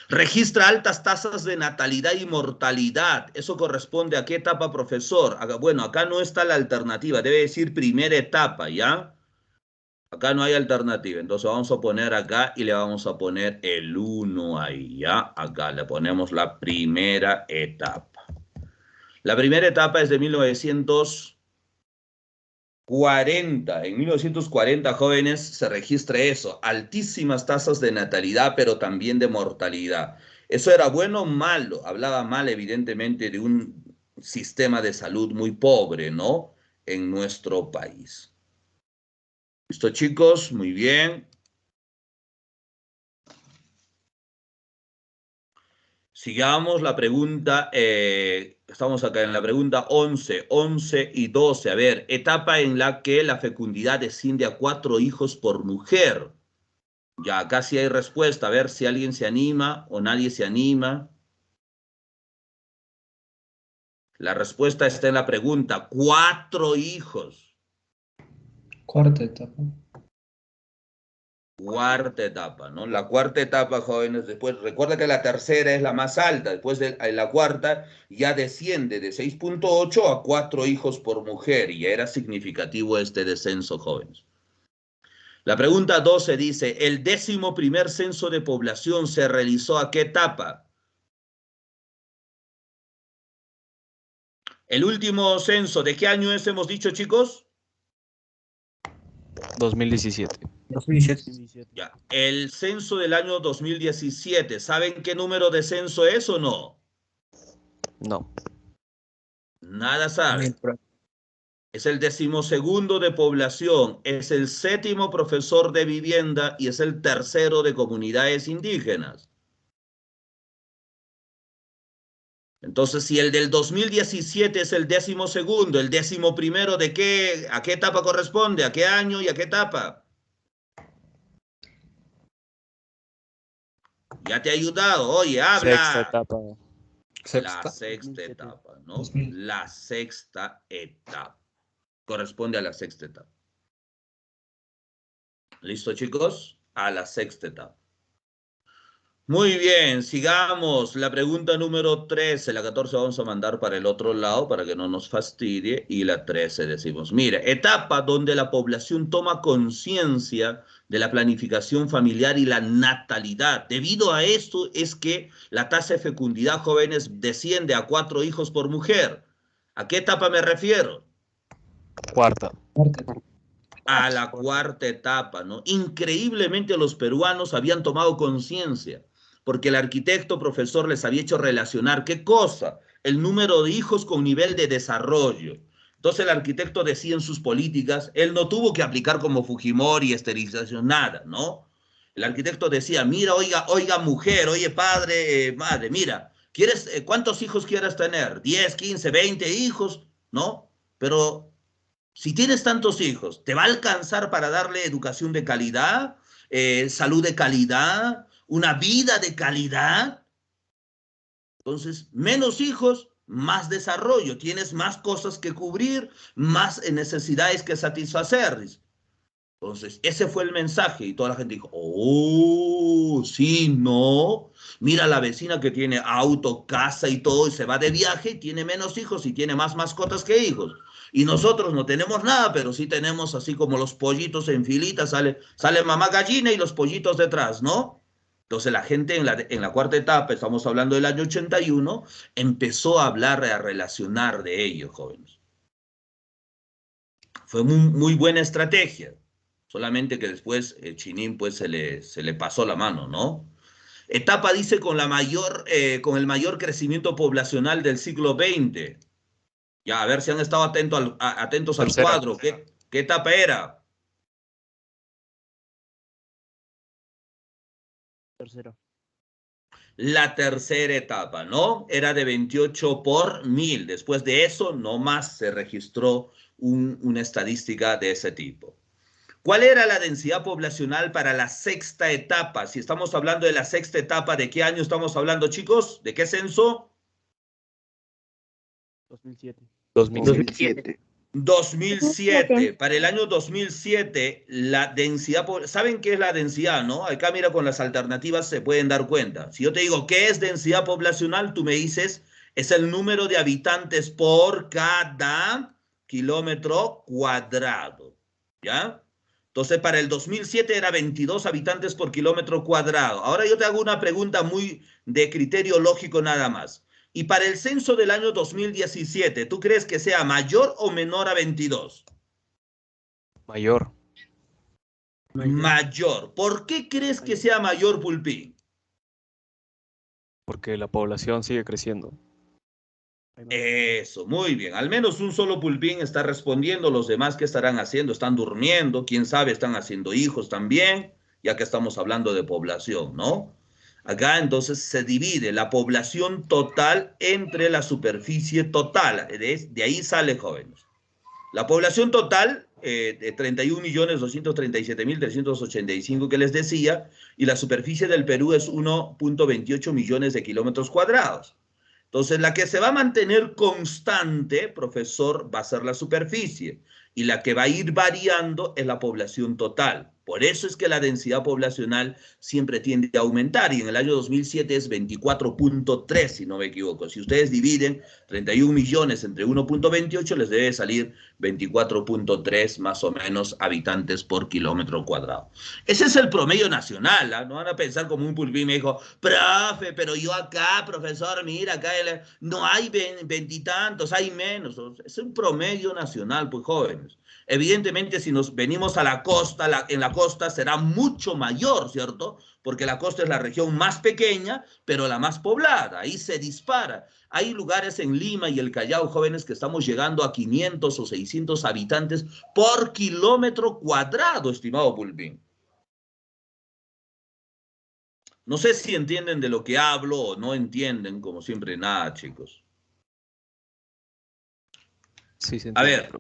Registra altas tasas de natalidad y mortalidad. ¿Eso corresponde a qué etapa, profesor? Bueno, acá no está la alternativa, debe decir primera etapa, ¿ya? Acá no hay alternativa, entonces vamos a poner acá y le vamos a poner el 1 ahí, ¿ya? Acá le ponemos la primera etapa. La primera etapa es de 1940. En 1940, jóvenes, se registra eso, altísimas tasas de natalidad, pero también de mortalidad. ¿Eso era bueno o malo? Hablaba mal, evidentemente, de un sistema de salud muy pobre, ¿no? En nuestro país. ¿Listo, chicos? Muy bien. Sigamos la pregunta, estamos acá en la pregunta 11 y 12. A ver, etapa en la que la fecundidad desciende a 4 hijos por mujer. Ya, acá sí hay respuesta. A ver si alguien se anima o nadie se anima. La respuesta está en la pregunta. 4 hijos. Cuarta etapa. Cuarta etapa, ¿no? La cuarta etapa, jóvenes, después, recuerda que la tercera es la más alta, después de la cuarta ya desciende de 6.8 a 4 hijos por mujer, y ya era significativo este descenso, jóvenes. La pregunta 12 dice, ¿el 11º censo de población se realizó a qué etapa? ¿El último censo de qué año es, hemos dicho, chicos? 2017. 2017. Ya, el censo del año 2017, ¿saben qué número de censo es o no? No. Nada saben. Es el 12º de población, es el 7º profesor de vivienda y es el 3º de comunidades indígenas. Entonces, si el del 2017 es el 12º, el 11º ¿de qué? ¿A qué etapa corresponde? ¿A qué año y a qué etapa? Ya te he ayudado. Oye, habla. Sexta etapa. La sexta etapa, ¿no? La sexta etapa. Corresponde a la sexta etapa. ¿Listo, chicos? A la sexta etapa. Muy bien, sigamos. La pregunta número 13, la 14 vamos a mandar para el otro lado para que no nos fastidie, y la 13 decimos, mire, etapa donde la población toma conciencia de la planificación familiar y la natalidad. Debido a esto es que la tasa de fecundidad, jóvenes, desciende a 4 hijos por mujer. ¿A qué etapa me refiero? Cuarta. A la cuarta etapa, ¿no? Increíblemente los peruanos habían tomado conciencia, porque el arquitecto profesor les había hecho relacionar, ¿qué cosa? El número de hijos con nivel de desarrollo. Entonces el arquitecto decía en sus políticas, él no tuvo que aplicar como Fujimori esterilización, nada, ¿no? El arquitecto decía, mira, oiga mujer, oye padre, madre, mira, ¿cuántos hijos quieres tener? 10, 15, 20 hijos, ¿no? Pero si tienes tantos hijos, ¿te va a alcanzar para darle educación de calidad, salud de calidad, una vida de calidad? Entonces, menos hijos, más desarrollo, tienes más cosas que cubrir, más necesidades que satisfacer. Entonces, ese fue el mensaje y toda la gente dijo, oh, sí, no, mira la vecina que tiene auto, casa y todo y se va de viaje y tiene menos hijos y tiene más mascotas que hijos. Y nosotros no tenemos nada, pero sí tenemos así como los pollitos en filita, sale mamá gallina y los pollitos detrás, ¿no? Entonces la gente en la cuarta etapa, estamos hablando del año 81, empezó a hablar, a relacionar de ello, jóvenes. Fue muy buena estrategia. Solamente que después Chinín pues se le pasó la mano, ¿no? Etapa dice con el mayor crecimiento poblacional del siglo XX. Ya, a ver si han estado atentos al cuadro. ¿Qué etapa era? Tercera. La tercera etapa, ¿no? Era de 28 por 1000. Después de eso, no más se registró una estadística de ese tipo. ¿Cuál era la densidad poblacional para la sexta etapa? Si estamos hablando de la sexta etapa, ¿de qué año estamos hablando, chicos? ¿De qué censo? 2007. 2007. 2007, para el año 2007, la densidad, ¿saben qué es la densidad, no? Acá mira, con las alternativas se pueden dar cuenta. Si yo te digo, ¿qué es densidad poblacional? Tú me dices, es el número de habitantes por cada kilómetro cuadrado, ¿ya? Entonces, para el 2007 era 22 habitantes por kilómetro cuadrado. Ahora yo te hago una pregunta muy de criterio lógico nada más. Y para el censo del año 2017, ¿tú crees que sea mayor o menor a 22? Mayor. Mayor. ¿Por qué crees que sea mayor, Pulpín? Porque la población sigue creciendo. Eso, muy bien. Al menos un solo Pulpín está respondiendo. Los demás, ¿qué estarán haciendo? ¿Están durmiendo? ¿Quién sabe? ¿Están haciendo hijos también? Ya que estamos hablando de población, ¿no? Acá entonces se divide la población total entre la superficie total. De ahí sale, jóvenes. La población total, de 31.237.385 que les decía, y la superficie del Perú es 1.28 millones de kilómetros cuadrados. Entonces, la que se va a mantener constante, profesor, va a ser la superficie, y la que va a ir variando es la población total. Por eso es que la densidad poblacional siempre tiende a aumentar, y en el año 2007 es 24.3, si no me equivoco. Si ustedes dividen 31 millones entre 1.28, les debe salir 24.3 más o menos habitantes por kilómetro cuadrado. Ese es el promedio nacional, ¿eh? No van a pensar como un Pulpín me dijo, profe, pero yo acá, profesor, mira, acá no hay veintitantos, hay menos. Es un promedio nacional, pues, jóvenes. Evidentemente, si nos venimos a la costa, en la costa será mucho mayor, ¿cierto? Porque la costa es la región más pequeña, pero la más poblada. Ahí se dispara. Hay lugares en Lima y el Callao, jóvenes, que estamos llegando a 500 o 600 habitantes por kilómetro cuadrado, estimado Pulpín. No sé si entienden de lo que hablo o no entienden, como siempre, nada, chicos. Sí, a ver,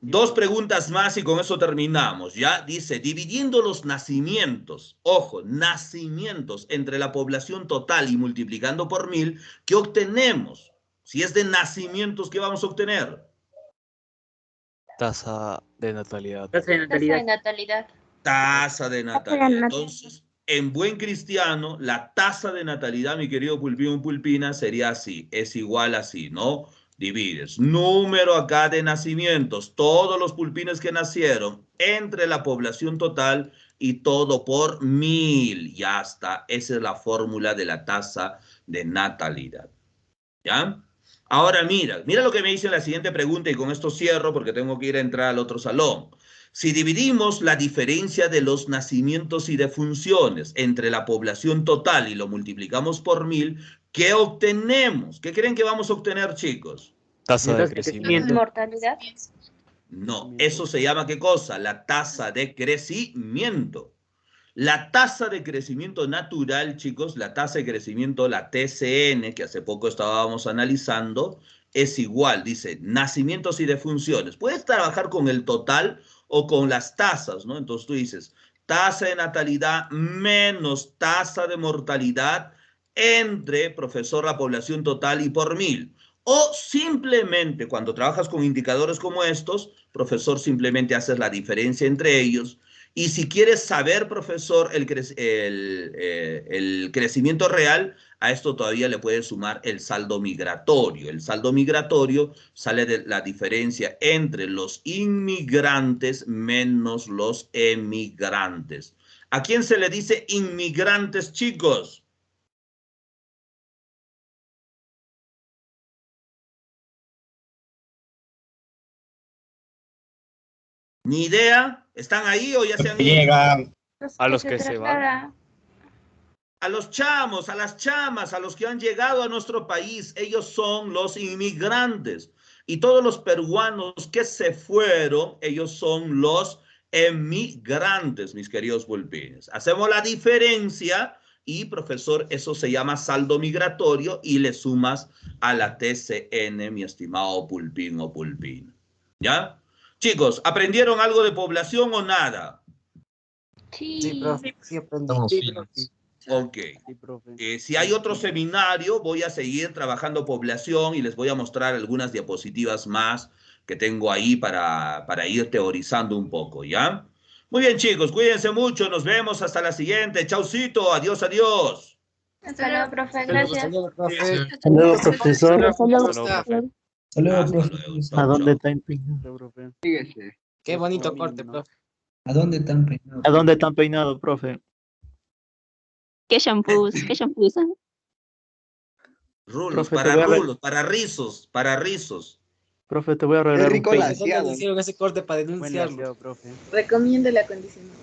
dos preguntas más y con eso terminamos, ¿ya? Dice, dividiendo los nacimientos, ojo, nacimientos entre la población total y multiplicando por 1000, ¿qué obtenemos? Si es de nacimientos, ¿qué vamos a obtener? Tasa de natalidad. Tasa de natalidad. Tasa de natalidad. Entonces, en buen cristiano, la tasa de natalidad, mi querido Pulpín Pulpina, sería así, es igual así, ¿no? Divides número acá de nacimientos, todos los pulpines que nacieron entre la población total y todo por 1000. Ya está, esa es la fórmula de la tasa de natalidad. ¿Ya? Ahora mira lo que me dice la siguiente pregunta y con esto cierro porque tengo que ir a entrar al otro salón. Si dividimos la diferencia de los nacimientos y defunciones entre la población total y lo multiplicamos por 1000, ¿qué obtenemos? ¿Qué creen que vamos a obtener, chicos? Tasa de crecimiento. ¿Mortalidad? No, eso se llama ¿qué cosa? La tasa de crecimiento. La tasa de crecimiento natural, chicos, la tasa de crecimiento, la TCN, que hace poco estábamos analizando, es igual, dice, nacimientos y defunciones. Puedes trabajar con el total o con las tasas, ¿no? Entonces tú dices, tasa de natalidad menos tasa de mortalidad entre, profesor, la población total y por 1000. O simplemente, cuando trabajas con indicadores como estos, profesor, simplemente haces la diferencia entre ellos. Y si quieres saber, profesor, el crecimiento real, a esto todavía le puedes sumar el saldo migratorio. El saldo migratorio sale de la diferencia entre los inmigrantes menos los emigrantes. ¿A quién se le dice inmigrantes, chicos? ¿Ni idea? ¿Están ahí o ya se han ido? Llegan. A los que se van. A los chamos, a las chamas, a los que han llegado a nuestro país, ellos son los inmigrantes. Y todos los peruanos que se fueron, ellos son los emigrantes, mis queridos pulpines. Hacemos la diferencia y, profesor, eso se llama saldo migratorio y le sumas a la TCN, mi estimado pulpín o pulpín. ¿Ya? Chicos, ¿aprendieron algo de población o nada? Sí. Sí, profe, sí aprendí. Estamos Sí, finos. profe. Ok. Sí, profe. Si hay otro seminario, voy a seguir trabajando población y les voy a mostrar algunas diapositivas más que tengo ahí para ir teorizando un poco, ¿ya? Muy bien, chicos, cuídense mucho, nos vemos hasta la siguiente. Chaucito, adiós, adiós. Hasta luego, profe. Gracias. Saludos, profe. Hasta luego, profesor. Hasta luego, Hasta luego, profe. Hasta luego, Hasta profe. luego. ¿A Chau, dónde chau. está empeinado? Sí, profe. Síguese. Qué bonito corte, profe. ¿A dónde están peinados? ¿A dónde están peinados, profe? ¿Qué shampoos? ¿Qué shampoos? Rulos, Profe, para te voy a rulos, para rizos, para rizos. Profe, te voy a regalar un rico peine. la- ¿Dónde hicieron ese corte para Buen denunciarlo? laseado, profe. Recomiendo el acondicionador.